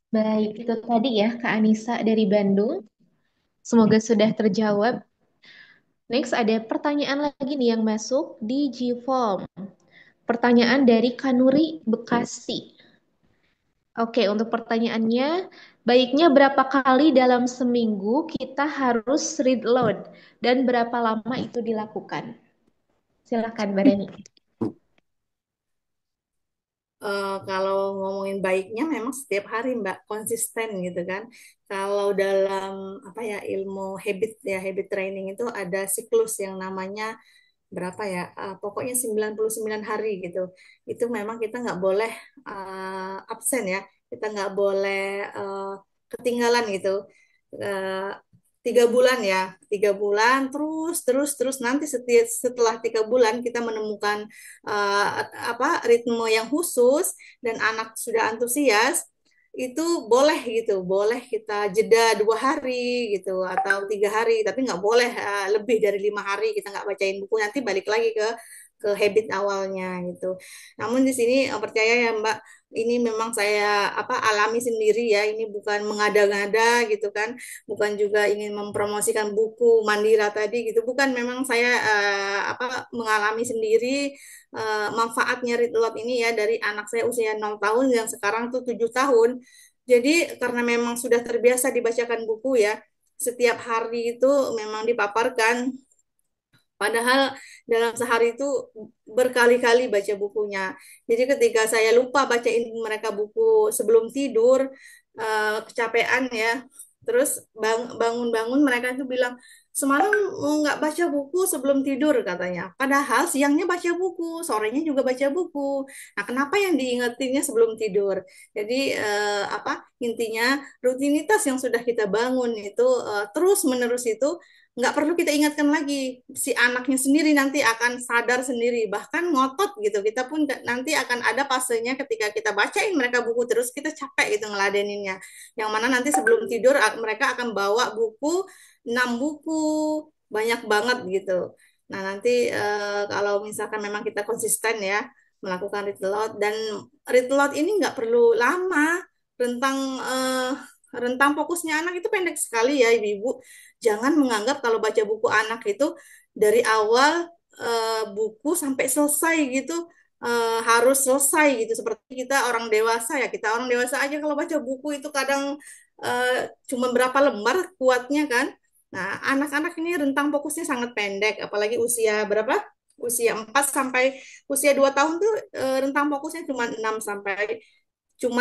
Baik, itu tadi ya Kak Anissa dari Bandung. Semoga sudah terjawab. Next ada pertanyaan lagi nih yang masuk di G-Form. Pertanyaan dari Kanuri Bekasi. Oke, untuk pertanyaannya, baiknya berapa kali dalam seminggu kita harus read aloud dan berapa lama itu dilakukan? Silakan Mbak Reni. Kalau ngomongin baiknya memang setiap hari Mbak konsisten gitu kan. Kalau dalam ilmu habit training itu ada siklus yang namanya berapa ya? Pokoknya 99 hari gitu. Itu memang kita nggak boleh absen ya. Kita nggak boleh ketinggalan gitu. Uh, 3 bulan ya, 3 bulan terus nanti setelah 3 bulan kita menemukan ritme yang khusus dan anak sudah antusias, itu boleh kita jeda 2 hari gitu atau 3 hari, tapi nggak boleh lebih dari 5 hari kita nggak bacain buku, nanti balik lagi ke habit awalnya gitu. Namun di sini percaya ya Mbak, ini memang saya alami sendiri ya, ini bukan mengada-ngada gitu kan, bukan juga ingin mempromosikan buku Mandira tadi gitu, bukan, memang saya mengalami sendiri manfaatnya Read Aloud ini ya dari anak saya usia 0 tahun yang sekarang tuh 7 tahun. Jadi karena memang sudah terbiasa dibacakan buku ya, setiap hari itu memang dipaparkan. Padahal dalam sehari itu berkali-kali baca bukunya. Jadi ketika saya lupa bacain mereka buku sebelum tidur, kecapean ya, terus bangun-bangun mereka itu bilang, semalam nggak baca buku sebelum tidur katanya. Padahal siangnya baca buku, sorenya juga baca buku. Nah, kenapa yang diingetinnya sebelum tidur? Jadi apa intinya rutinitas yang sudah kita bangun itu terus menerus itu nggak perlu kita ingatkan lagi. Si anaknya sendiri nanti akan sadar sendiri, bahkan ngotot gitu. Kita pun nanti akan ada fasenya ketika kita bacain mereka buku terus kita capek gitu ngeladeninnya. Yang mana nanti sebelum tidur mereka akan bawa buku 6 buku banyak banget gitu. Nah nanti kalau misalkan memang kita konsisten ya melakukan read aloud dan read aloud ini nggak perlu lama rentang eh, rentang fokusnya anak itu pendek sekali ya ibu-ibu. Jangan menganggap kalau baca buku anak itu dari awal buku sampai selesai gitu harus selesai gitu seperti kita orang dewasa ya kita orang dewasa aja kalau baca buku itu kadang cuma berapa lembar kuatnya kan. Nah, anak-anak ini rentang fokusnya sangat pendek, apalagi usia berapa? Usia 4 sampai usia 2 tahun tuh rentang fokusnya cuma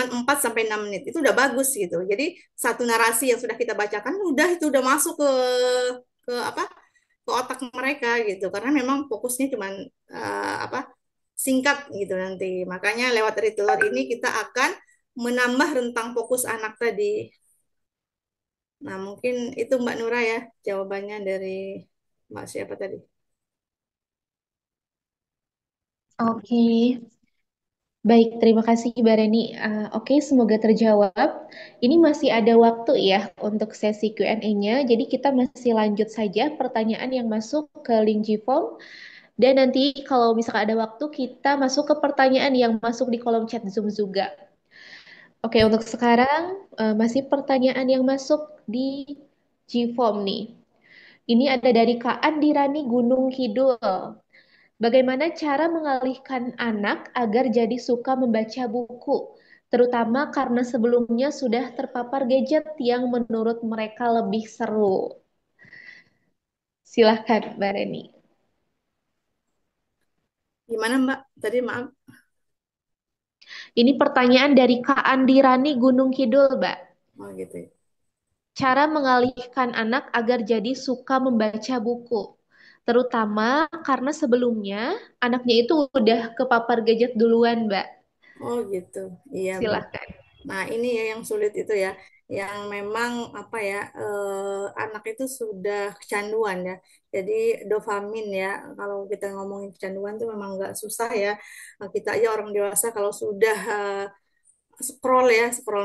4 sampai 6 menit. Itu udah bagus gitu. Jadi satu narasi yang sudah kita bacakan udah itu udah masuk ke apa? Ke otak mereka gitu. Karena memang fokusnya cuma apa? Singkat gitu nanti. Makanya lewat retailer ini kita akan menambah rentang fokus anak tadi. Nah, mungkin itu Mbak Nura ya jawabannya dari Mbak siapa tadi? Oke, baik, terima kasih Mbak Reni. Oke, semoga terjawab. Ini masih ada waktu ya untuk sesi Q&A-nya, jadi kita masih lanjut saja pertanyaan yang masuk ke link Gform. Dan nanti kalau misalkan ada waktu, kita masuk ke pertanyaan yang masuk di kolom chat Zoom juga. Oke, untuk sekarang masih pertanyaan yang masuk di Gform nih. Ini ada dari Kak Andirani Gunung Kidul. Bagaimana cara mengalihkan anak agar jadi suka membaca buku, terutama karena sebelumnya sudah terpapar gadget yang menurut mereka lebih seru? Silahkan, Mbak Reni. Gimana Mbak? Tadi maaf. Ini pertanyaan dari Kak Andirani Gunung Kidul, Mbak. Oh gitu ya. Cara mengalihkan anak agar jadi suka membaca buku. Terutama karena sebelumnya anaknya itu udah kepapar gadget duluan, Mbak. Oh gitu. Iya Mbak. Silahkan. Nah, ini ya yang sulit itu ya, yang memang apa ya, anak itu sudah kecanduan ya. Jadi dopamin ya, kalau kita ngomongin kecanduan tuh memang nggak susah ya. Kita aja orang dewasa kalau sudah scroll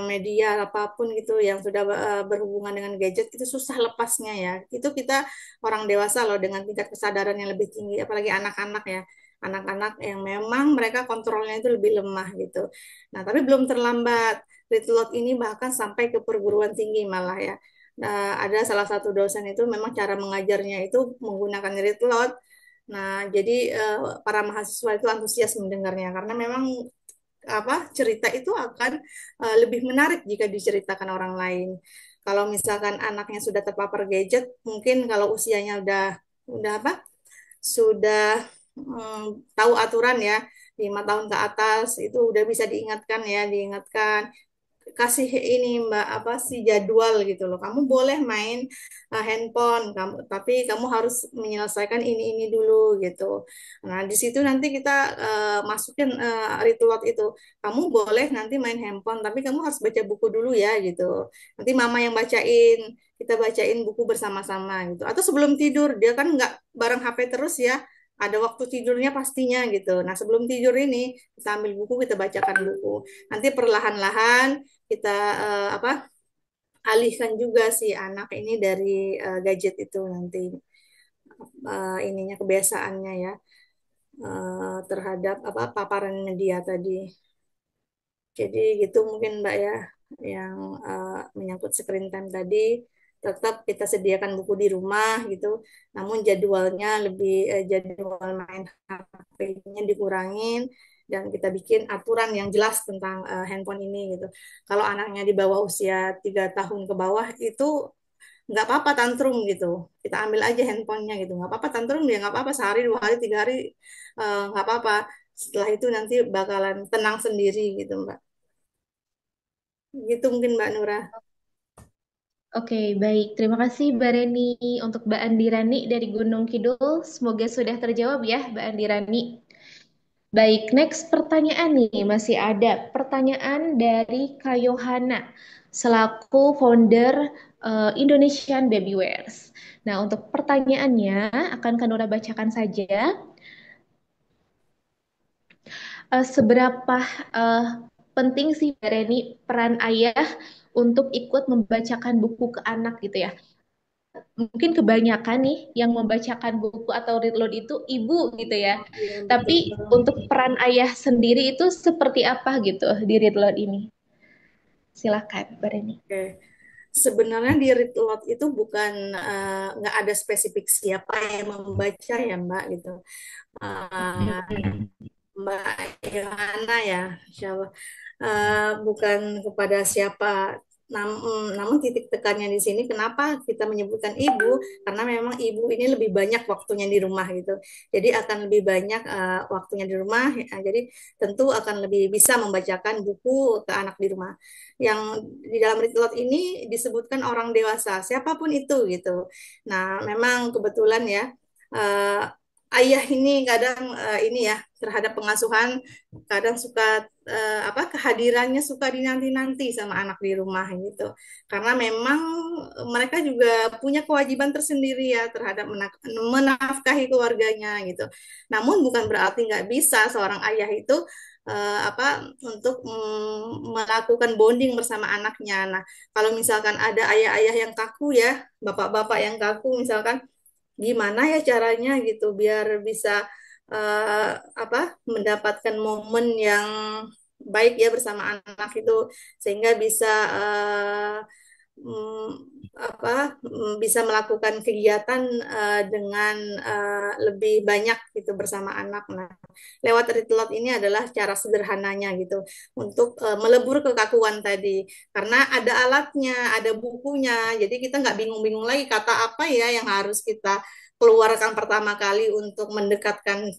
media apapun gitu yang sudah berhubungan dengan gadget itu susah lepasnya ya. Itu kita orang dewasa loh dengan tingkat kesadaran yang lebih tinggi, apalagi anak-anak ya. Anak-anak yang memang mereka kontrolnya itu lebih lemah gitu. Nah, tapi belum terlambat. Read Lot ini bahkan sampai ke perguruan tinggi malah ya. Nah, ada salah satu dosen itu memang cara mengajarnya itu menggunakan Read Lot. Nah, jadi para mahasiswa itu antusias mendengarnya karena memang apa cerita itu akan lebih menarik jika diceritakan orang lain. Kalau misalkan anaknya sudah terpapar gadget, mungkin kalau usianya udah apa? Sudah tahu aturan ya, 5 tahun ke atas itu udah bisa diingatkan ya, diingatkan kasih ini Mbak apa sih jadwal gitu loh. Kamu boleh main handphone, tapi kamu harus menyelesaikan ini dulu gitu. Nah, di situ nanti kita masukin ritual itu. Kamu boleh nanti main handphone, tapi kamu harus baca buku dulu ya gitu. Nanti mama yang bacain, kita bacain buku bersama-sama gitu. Atau sebelum tidur, dia kan nggak bareng HP terus ya. Ada waktu tidurnya pastinya gitu. Nah, sebelum tidur ini kita ambil buku, kita bacakan buku. Nanti perlahan-lahan kita apa alihkan juga si anak ini dari gadget itu nanti ininya kebiasaannya ya terhadap apa paparan media tadi. Jadi gitu mungkin Mbak ya yang menyangkut screen time tadi tetap kita sediakan buku di rumah gitu. Namun jadwalnya jadwal main HP-nya dikurangin dan kita bikin aturan yang jelas tentang handphone ini gitu. Kalau anaknya di bawah usia 3 tahun ke bawah itu nggak apa-apa tantrum gitu. Kita ambil aja handphonenya gitu. Nggak apa-apa tantrum ya nggak apa-apa sehari 2 hari 3 hari nggak apa-apa. Setelah itu nanti bakalan tenang sendiri gitu Mbak. Gitu mungkin Mbak Nura. Oke, baik. Terima kasih Mbak Reni. Untuk Mbak Andi Rani dari Gunung Kidul, semoga sudah terjawab ya Mbak Andi Rani. Baik, next pertanyaan nih. Masih ada pertanyaan dari Kak Yohana, selaku founder Indonesian Baby Wears. Nah, untuk pertanyaannya akan Kanura bacakan saja. Seberapa eh, penting sih Mbak Reni peran ayah untuk ikut membacakan buku ke anak gitu ya? Mungkin kebanyakan nih yang membacakan buku atau read load itu ibu gitu ya. Iya, Tapi betul. untuk peran ayah sendiri itu seperti apa gitu di read load ini? Silakan, Mbak Reni. Oke. Sebenarnya di read aloud itu bukan nggak ada spesifik siapa yang membaca ya Mbak gitu. Mbak Yohana ya, Insya Allah. Bukan kepada siapa. Namun titik tekannya di sini kenapa kita menyebutkan ibu, karena memang ibu ini lebih banyak waktunya di rumah gitu. Jadi akan lebih banyak waktunya di rumah, ya. Jadi tentu akan lebih bisa membacakan buku ke anak di rumah. Yang di dalam read aloud ini disebutkan orang dewasa, siapapun itu gitu. Nah, memang kebetulan ya, eh, ayah ini kadang ini ya terhadap pengasuhan kadang suka kehadirannya suka dinanti-nanti sama anak di rumah gitu. Karena memang mereka juga punya kewajiban tersendiri ya terhadap menafkahi keluarganya gitu. Namun bukan berarti nggak bisa seorang ayah itu untuk melakukan bonding bersama anaknya. Nah, kalau misalkan ada ayah-ayah yang kaku ya, bapak-bapak yang kaku misalkan gimana ya caranya gitu biar bisa mendapatkan momen yang baik ya bersama anak itu sehingga bisa mm, bisa melakukan kegiatan dengan lebih banyak gitu bersama anak. Nah, lewat retelot ini adalah cara sederhananya gitu untuk melebur kekakuan tadi karena ada alatnya, ada bukunya, jadi kita nggak bingung-bingung lagi kata apa ya yang harus kita keluarkan pertama kali untuk mendekatkan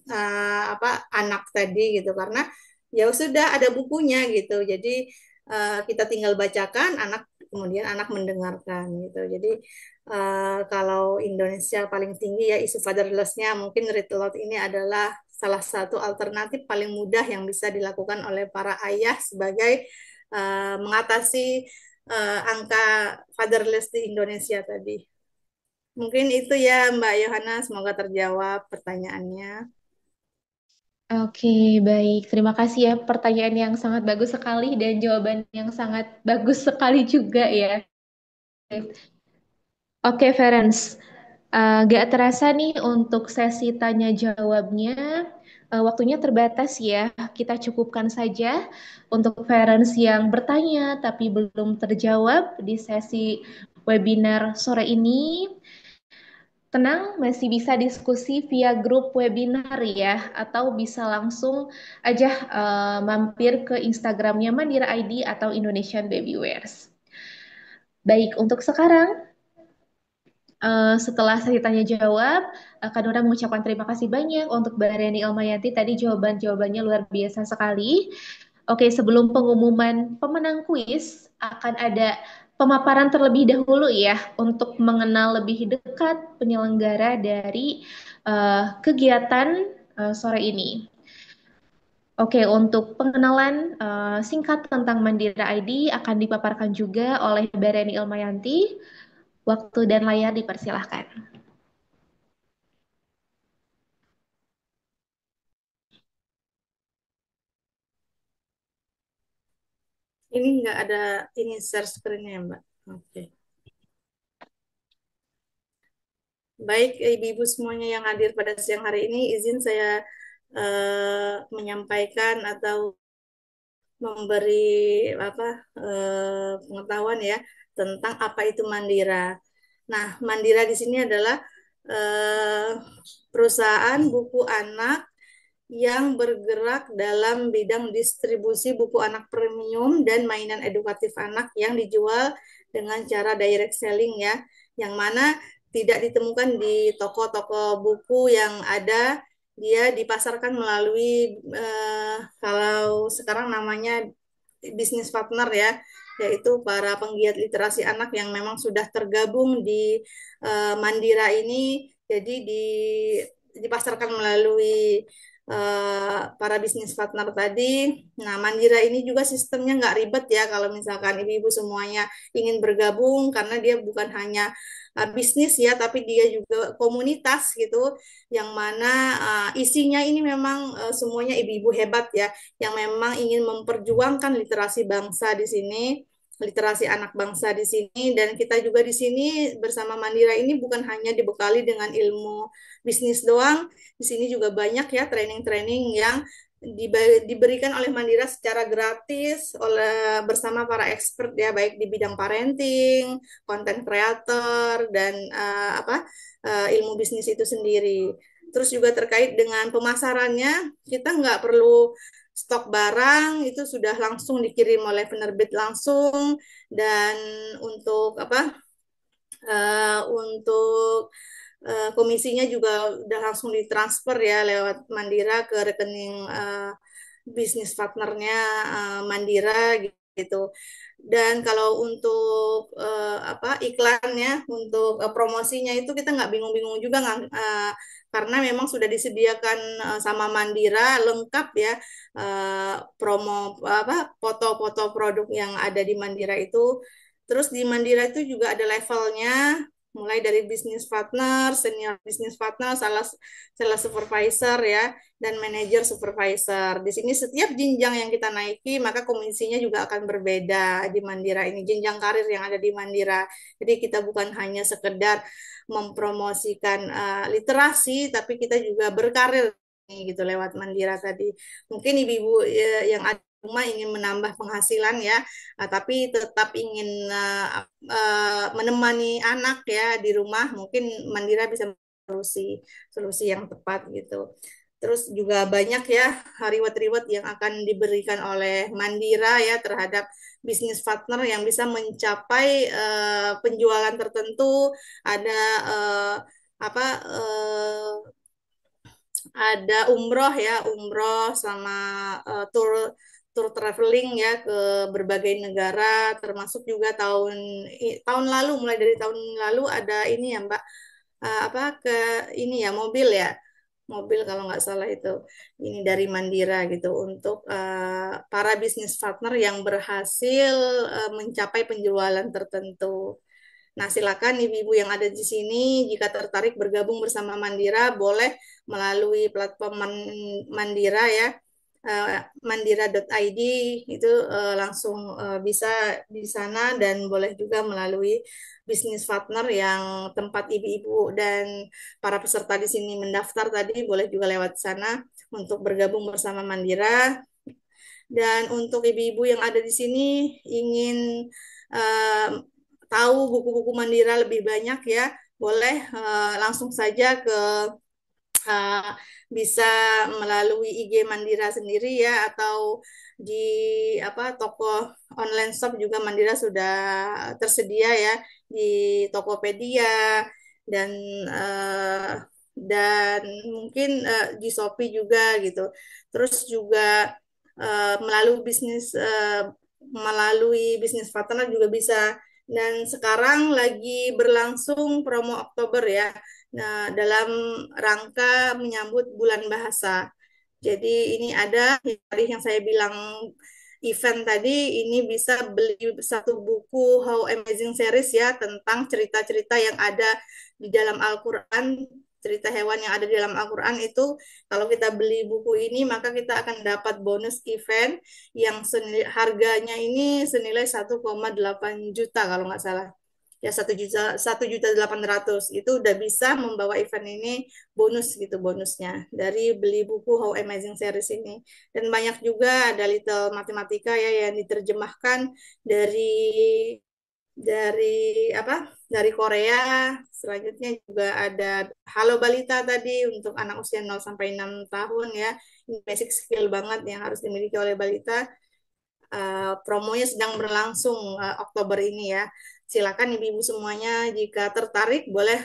anak tadi gitu karena ya sudah ada bukunya gitu jadi kita tinggal bacakan anak kemudian anak mendengarkan gitu jadi kalau Indonesia paling tinggi ya isu fatherlessnya mungkin read aloud ini adalah salah satu alternatif paling mudah yang bisa dilakukan oleh para ayah sebagai mengatasi angka fatherless di Indonesia tadi. Mungkin itu ya Mbak Yohana, semoga terjawab pertanyaannya. Oke, baik. Terima kasih ya pertanyaan yang sangat bagus sekali dan jawaban yang sangat bagus sekali juga ya. Oke, Ferenc. Gak terasa nih untuk sesi tanya jawabnya. Waktunya terbatas ya. Kita cukupkan saja untuk Ferenc yang bertanya tapi belum terjawab di sesi webinar sore ini. Tenang, masih bisa diskusi via grup webinar ya, atau bisa langsung aja mampir ke Instagramnya Mandira ID atau Indonesian Baby Wears. Baik, untuk sekarang, setelah saya tanya jawab, Kak Nora mengucapkan terima kasih banyak untuk Mbak Reni Elmayanti. Tadi jawabannya luar biasa sekali. Oke, sebelum pengumuman pemenang kuis, akan ada pemaparan terlebih dahulu ya untuk mengenal lebih dekat penyelenggara dari kegiatan sore ini. Oke, untuk pengenalan singkat tentang Mandira ID akan dipaparkan juga oleh Bereni Ilmayanti. Waktu dan layar dipersilahkan. Ini nggak ada ini share screen-nya Mbak. Oke. Baik, ibu-ibu semuanya yang hadir pada siang hari ini, izin saya menyampaikan atau memberi pengetahuan ya tentang apa itu Mandira. Nah, Mandira di sini adalah perusahaan buku anak yang bergerak dalam bidang distribusi buku anak premium dan mainan edukatif anak yang dijual dengan cara direct selling ya, yang mana tidak ditemukan di toko-toko buku yang ada, dia dipasarkan melalui kalau sekarang namanya bisnis partner ya, yaitu para penggiat literasi anak yang memang sudah tergabung di Mandira ini. Jadi dipasarkan melalui para bisnis partner tadi. Nah, Mandira ini juga sistemnya nggak ribet ya kalau misalkan ibu-ibu semuanya ingin bergabung, karena dia bukan hanya bisnis ya, tapi dia juga komunitas gitu, yang mana isinya ini memang semuanya ibu-ibu hebat ya, yang memang ingin memperjuangkan literasi bangsa di sini, literasi anak bangsa di sini. Dan kita juga di sini bersama Mandira ini bukan hanya dibekali dengan ilmu bisnis doang, di sini juga banyak ya training-training yang diberikan oleh Mandira secara gratis oleh bersama para expert ya, baik di bidang parenting, content creator, dan ilmu bisnis itu sendiri. Terus juga terkait dengan pemasarannya, kita nggak perlu stok barang, itu sudah langsung dikirim oleh penerbit langsung. Dan untuk untuk komisinya juga udah langsung ditransfer ya lewat Mandira ke rekening bisnis partnernya Mandira gitu. Dan kalau untuk iklannya, untuk promosinya itu kita nggak bingung-bingung juga, karena memang sudah disediakan sama Mandira lengkap ya, promo foto-foto produk yang ada di Mandira itu. Terus di Mandira itu juga ada levelnya, mulai dari bisnis partner, senior bisnis partner, sales supervisor ya, dan manager supervisor. Di sini setiap jenjang yang kita naiki, maka komisinya juga akan berbeda di Mandira ini, jenjang karir yang ada di Mandira. Jadi kita bukan hanya sekedar mempromosikan literasi, tapi kita juga berkarir gitu lewat Mandira tadi. Mungkin ibu-ibu yang ada rumah ingin menambah penghasilan ya, tapi tetap ingin menemani anak ya di rumah, mungkin Mandira bisa solusi yang tepat gitu. Terus juga banyak ya reward-reward yang akan diberikan oleh Mandira ya terhadap bisnis partner yang bisa mencapai penjualan tertentu. Ada ada umroh ya, umroh sama tour traveling ya ke berbagai negara, termasuk juga tahun lalu, mulai dari tahun lalu ada ini ya Mbak, ke ini ya, mobil kalau nggak salah itu, ini dari Mandira gitu, untuk para bisnis partner yang berhasil mencapai penjualan tertentu. Nah, silakan ibu-ibu yang ada di sini jika tertarik bergabung bersama Mandira, boleh melalui platform Mandira ya, mandira.id itu langsung bisa di sana, dan boleh juga melalui bisnis partner yang tempat ibu-ibu dan para peserta di sini mendaftar tadi, boleh juga lewat sana untuk bergabung bersama Mandira. Dan untuk ibu-ibu yang ada di sini ingin tahu buku-buku Mandira lebih banyak ya, boleh langsung saja ke bisa melalui IG Mandira sendiri ya, atau di toko online shop juga Mandira sudah tersedia ya, di Tokopedia dan mungkin di Shopee juga gitu. Terus juga melalui bisnis partner juga bisa. Dan sekarang lagi berlangsung promo Oktober ya. Nah, dalam rangka menyambut bulan bahasa. Jadi ini ada tadi yang saya bilang event tadi, ini bisa beli satu buku How Amazing Series ya, tentang cerita-cerita yang ada di dalam Al-Quran, cerita hewan yang ada di dalam Al-Quran itu. Kalau kita beli buku ini, maka kita akan dapat bonus event yang harganya ini senilai 1,8 juta kalau nggak salah. Ya, 1.800.000 itu udah bisa membawa event ini bonus gitu, bonusnya dari beli buku How Amazing Series ini. Dan banyak juga ada Little Matematika ya yang diterjemahkan dari Korea. Selanjutnya juga ada Halo Balita tadi untuk anak usia 0 sampai 6 tahun ya. Ini basic skill banget yang harus dimiliki oleh balita. Promonya sedang berlangsung Oktober ini ya. Silakan ibu-ibu semuanya jika tertarik boleh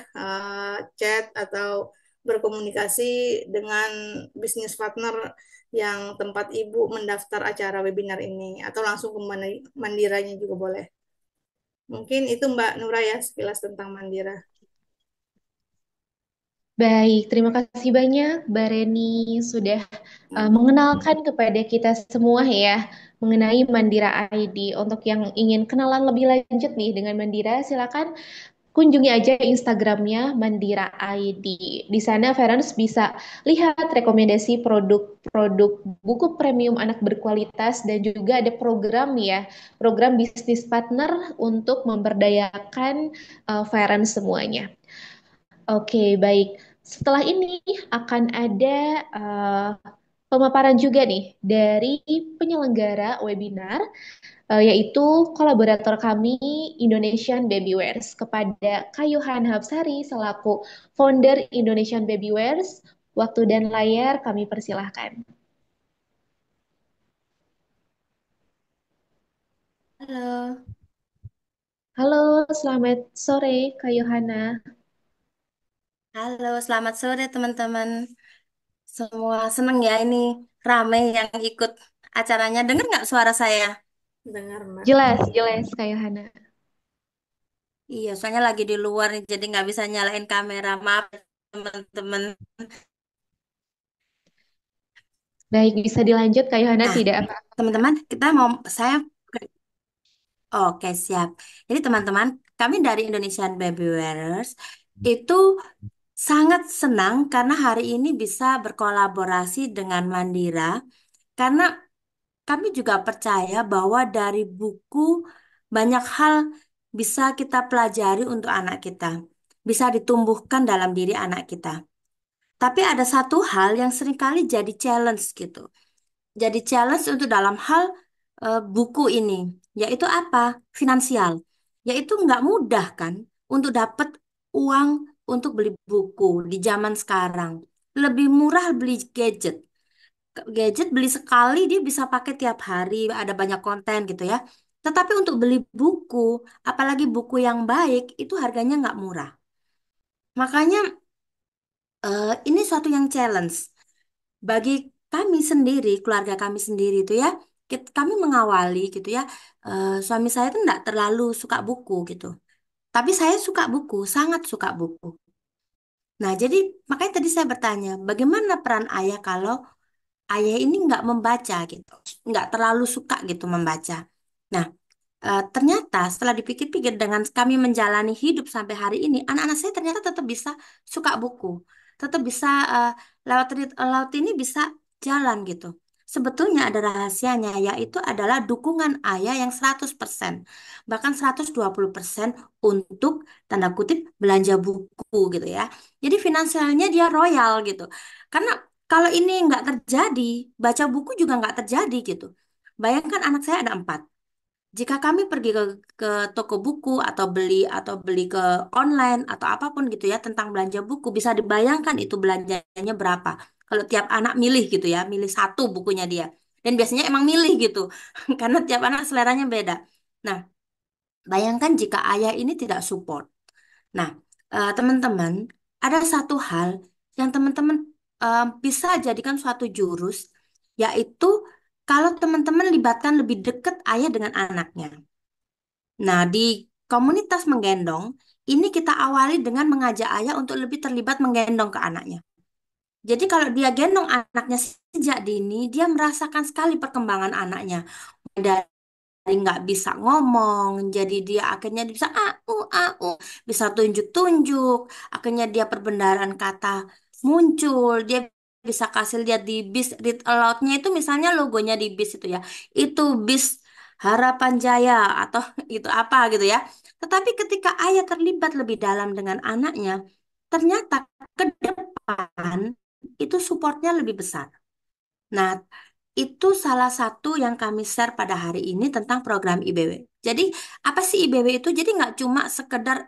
chat atau berkomunikasi dengan bisnis partner yang tempat Ibu mendaftar acara webinar ini, atau langsung ke Mandiranya juga boleh. Mungkin itu Mbak Nura ya sekilas tentang Mandira. Baik, terima kasih banyak Mbak Reni sudah mengenalkan kepada kita semua ya mengenai Mandira ID. Untuk yang ingin kenalan lebih lanjut nih dengan Mandira, silakan kunjungi aja Instagramnya Mandira ID. Di sana Ferens bisa lihat rekomendasi produk-produk buku premium anak berkualitas dan juga ada program ya, program bisnis partner untuk memberdayakan Ferens semuanya. Oke, baik. Setelah ini akan ada pemaparan juga nih dari penyelenggara webinar, yaitu kolaborator kami Indonesian Babywares kepada Kayuhan Hapsari selaku founder Indonesian Babywares. Waktu dan layar kami persilahkan. Halo. Halo, selamat sore Kak Yohana. Halo, selamat sore teman-teman. Semua seneng ya ini rame yang ikut acaranya. Dengar nggak suara saya? Dengar, Mbak. Jelas, jelas Kak Yohana. Iya, soalnya lagi di luar nih, jadi nggak bisa nyalain kamera. Maaf teman-teman. Baik, bisa dilanjut Kak Yohana, Nah, tidak apa-apa. teman-teman, saya oke, siap. Jadi teman-teman, kami dari Indonesian Baby Wearers itu sangat senang karena hari ini bisa berkolaborasi dengan Mandira karena kami juga percaya bahwa dari buku banyak hal bisa kita pelajari untuk anak kita, bisa ditumbuhkan dalam diri anak kita. Tapi ada satu hal yang seringkali jadi challenge gitu. Jadi challenge untuk dalam hal buku ini, yaitu apa? Finansial. Yaitu nggak mudah kan untuk dapat uang untuk beli buku di zaman sekarang. Lebih murah beli gadget. Gadget beli sekali dia bisa pakai tiap hari, ada banyak konten gitu ya. Tetapi untuk beli buku, apalagi buku yang baik, itu harganya nggak murah. Makanya ini suatu yang challenge. Bagi kami sendiri, keluarga kami sendiri itu ya, kami mengawali gitu ya. Suami saya tuh nggak terlalu suka buku gitu. Tapi saya suka buku, sangat suka buku. Nah, jadi makanya tadi saya bertanya, bagaimana peran ayah kalau ayah ini nggak membaca gitu, nggak terlalu suka gitu membaca. Nah, ternyata setelah dipikir-pikir dengan kami menjalani hidup sampai hari ini, anak-anak saya ternyata tetap bisa suka buku, tetap bisa lewat ini bisa jalan gitu. Sebetulnya ada rahasianya, yaitu adalah dukungan ayah yang 100%, bahkan 120% untuk tanda kutip belanja buku gitu ya. Jadi finansialnya dia royal gitu. Karena kalau ini nggak terjadi, baca buku juga nggak terjadi gitu. Bayangkan anak saya ada 4. Jika kami pergi ke toko buku atau beli ke online atau apapun gitu ya tentang belanja buku, bisa dibayangkan itu belanjanya berapa. Kalau tiap anak milih gitu ya, milih satu bukunya dia. Dan biasanya emang milih gitu, karena tiap anak seleranya beda. Nah, bayangkan jika ayah ini tidak support. Nah, teman-teman, ada satu hal yang teman-teman bisa jadikan suatu jurus, yaitu kalau teman-teman libatkan lebih dekat ayah dengan anaknya. Nah, di komunitas menggendong, ini kita awali dengan mengajak ayah untuk lebih terlibat menggendong ke anaknya. Jadi kalau dia gendong anaknya sejak dini, dia merasakan sekali perkembangan anaknya. Dari nggak bisa ngomong, jadi dia akhirnya bisa bisa tunjuk-tunjuk, akhirnya dia perbendaharaan kata muncul, dia bisa kasih lihat di bis read aloud-nya itu misalnya logonya di bis itu ya, itu bis Harapan Jaya atau itu apa gitu ya. Tetapi ketika ayah terlibat lebih dalam dengan anaknya, ternyata ke depan itu supportnya lebih besar. Nah, itu salah satu yang kami share pada hari ini tentang program IBW. Jadi, apa sih IBW itu? Jadi nggak cuma sekedar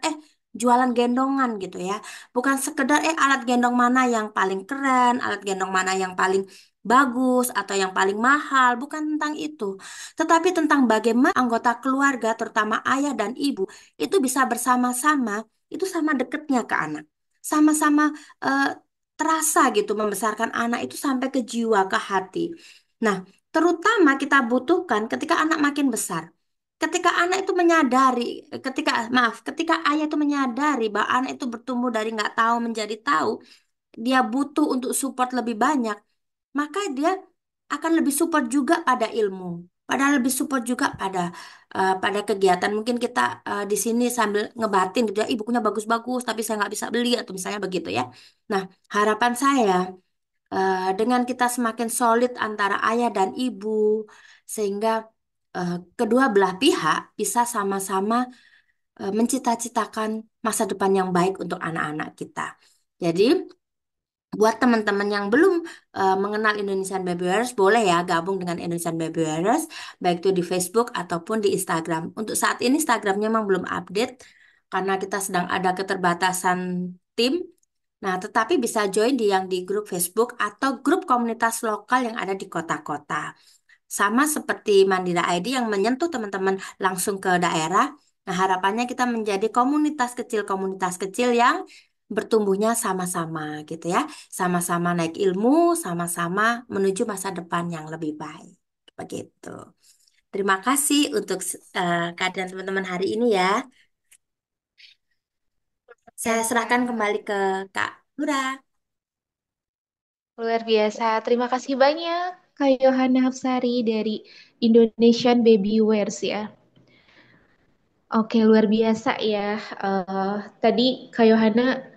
jualan gendongan gitu ya. Bukan sekedar alat gendong mana yang paling keren, alat gendong mana yang paling bagus atau yang paling mahal, bukan tentang itu. Tetapi tentang bagaimana anggota keluarga, terutama ayah dan ibu, itu bisa bersama-sama, itu sama dekatnya ke anak. Sama-sama eh, terasa gitu membesarkan anak itu sampai ke jiwa, ke hati. Nah, terutama kita butuhkan ketika anak makin besar. Ketika anak itu menyadari, ketika ayah itu menyadari bahwa anak itu bertumbuh dari nggak tahu menjadi tahu, dia butuh untuk support lebih banyak, maka dia akan lebih support juga pada ilmu, padahal lebih support juga pada kegiatan. Mungkin kita di sini sambil ngebatin gitu ya, "Ih, bukunya bagus-bagus tapi saya nggak bisa beli," atau misalnya begitu ya. Nah, harapan saya dengan kita semakin solid antara ayah dan ibu, sehingga kedua belah pihak bisa sama-sama mencita-citakan masa depan yang baik untuk anak-anak kita. Jadi, buat teman-teman yang belum mengenal Indonesian Baby Warriors, boleh ya gabung dengan Indonesian Baby Warriors, baik itu di Facebook ataupun di Instagram. Untuk saat ini Instagramnya memang belum update karena kita sedang ada keterbatasan tim. Nah, tetapi bisa join di grup Facebook atau grup komunitas lokal yang ada di kota-kota. Sama seperti Mandira ID yang menyentuh teman-teman langsung ke daerah. Nah, harapannya kita menjadi komunitas kecil yang bertumbuhnya sama-sama gitu ya. Sama-sama naik ilmu, sama-sama menuju masa depan yang lebih baik. Begitu. Terima kasih untuk kehadiran teman-teman hari ini ya. Saya serahkan kembali ke Kak Nura. Luar biasa. Terima kasih banyak Kak Yohana Hapsari dari Indonesian Baby Wears ya. Oke, luar biasa ya. Tadi Kak Yohana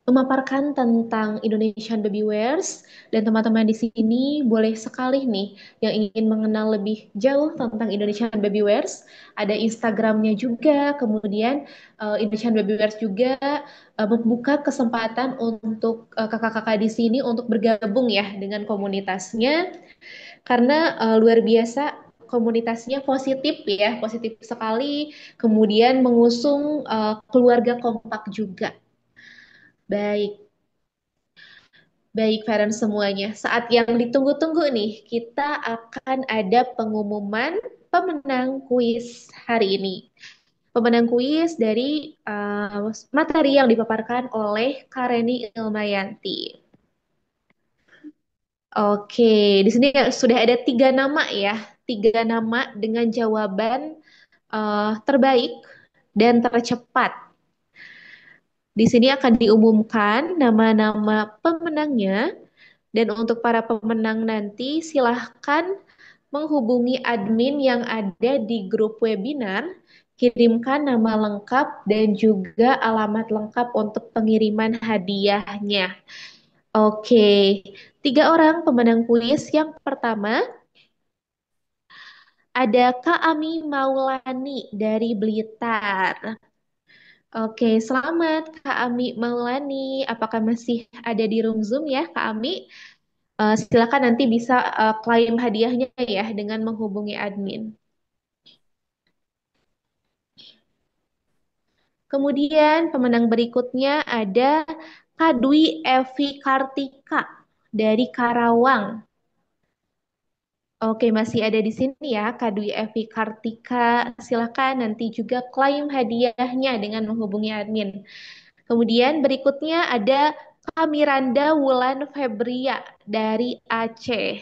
memaparkan tentang Indonesian Baby Wears dan teman-teman di sini boleh sekali nih yang ingin mengenal lebih jauh tentang Indonesian Baby Wears, ada Instagramnya juga, kemudian Indonesian Baby Wears juga membuka kesempatan untuk kakak-kakak di sini untuk bergabung ya dengan komunitasnya karena luar biasa komunitasnya positif ya, positif sekali, kemudian mengusung keluarga kompak juga. Baik, baik parents semuanya. Saat yang ditunggu-tunggu nih, kita akan ada pengumuman pemenang kuis hari ini. Pemenang kuis dari materi yang dipaparkan oleh Kareni Ilmayanti. Oke, di sini sudah ada 3 nama ya, 3 nama dengan jawaban terbaik dan tercepat. Di sini akan diumumkan nama-nama pemenangnya. Dan untuk para pemenang nanti silahkan menghubungi admin yang ada di grup webinar, kirimkan nama lengkap dan juga alamat lengkap untuk pengiriman hadiahnya. Oke, 3 orang pemenang kuis. Yang pertama ada Kak Ami Maulani dari Blitar. Oke, selamat Kak Ami Maulani. Apakah masih ada di room Zoom ya Kak Ami? Silakan nanti bisa klaim hadiahnya ya dengan menghubungi admin. Kemudian pemenang berikutnya ada Kadwi Evi Kartika dari Karawang. Oke, masih ada di sini ya Kadwi Evi Kartika. Silakan nanti juga klaim hadiahnya dengan menghubungi admin. Kemudian berikutnya ada Kamiranda Wulan Febria dari Aceh.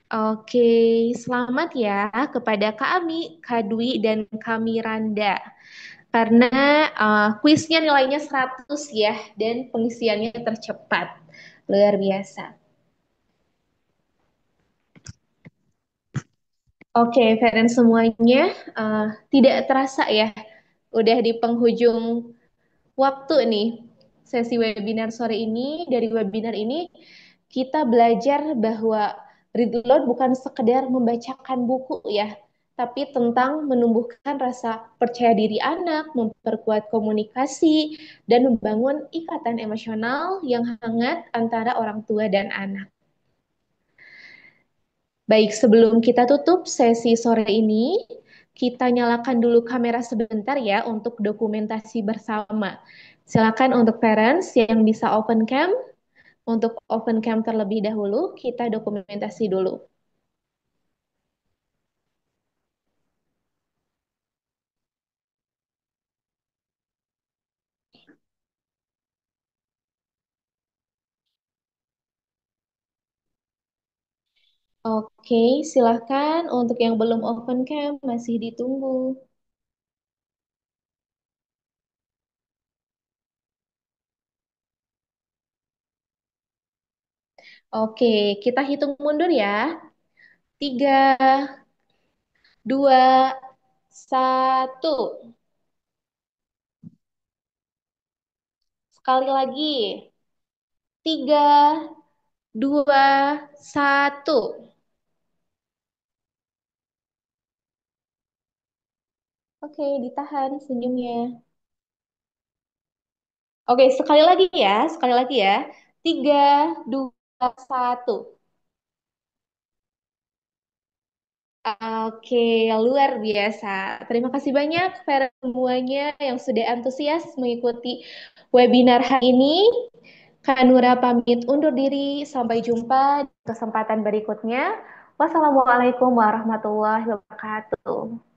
Oke, selamat ya kepada Kak Ami, Kak Dwi, dan Kak Miranda. Karena kuisnya nilainya 100 ya, dan pengisiannya tercepat. Luar biasa. Oke, parents semuanya, tidak terasa ya, udah di penghujung waktu nih. Sesi webinar sore ini, dari webinar ini, kita belajar bahwa read aloud bukan sekedar membacakan buku ya, tapi tentang menumbuhkan rasa percaya diri anak, memperkuat komunikasi, dan membangun ikatan emosional yang hangat antara orang tua dan anak. Baik, sebelum kita tutup sesi sore ini, kita nyalakan dulu kamera sebentar ya untuk dokumentasi bersama. Silakan untuk parents yang bisa open cam. Untuk open cam terlebih dahulu, kita dokumentasi dulu. Oke, silahkan untuk yang belum open cam masih ditunggu. Oke, kita hitung mundur ya. 3, 2, 1. Sekali lagi. 3, 2, 1. Oke, ditahan senyumnya. Oke, sekali lagi ya. Sekali lagi ya. 3, 2, 1. Oke, luar biasa. Terima kasih banyak para semuanya yang sudah antusias mengikuti webinar hari ini. Kak Nura pamit undur diri. Sampai jumpa di kesempatan berikutnya. Wassalamualaikum warahmatullahi wabarakatuh.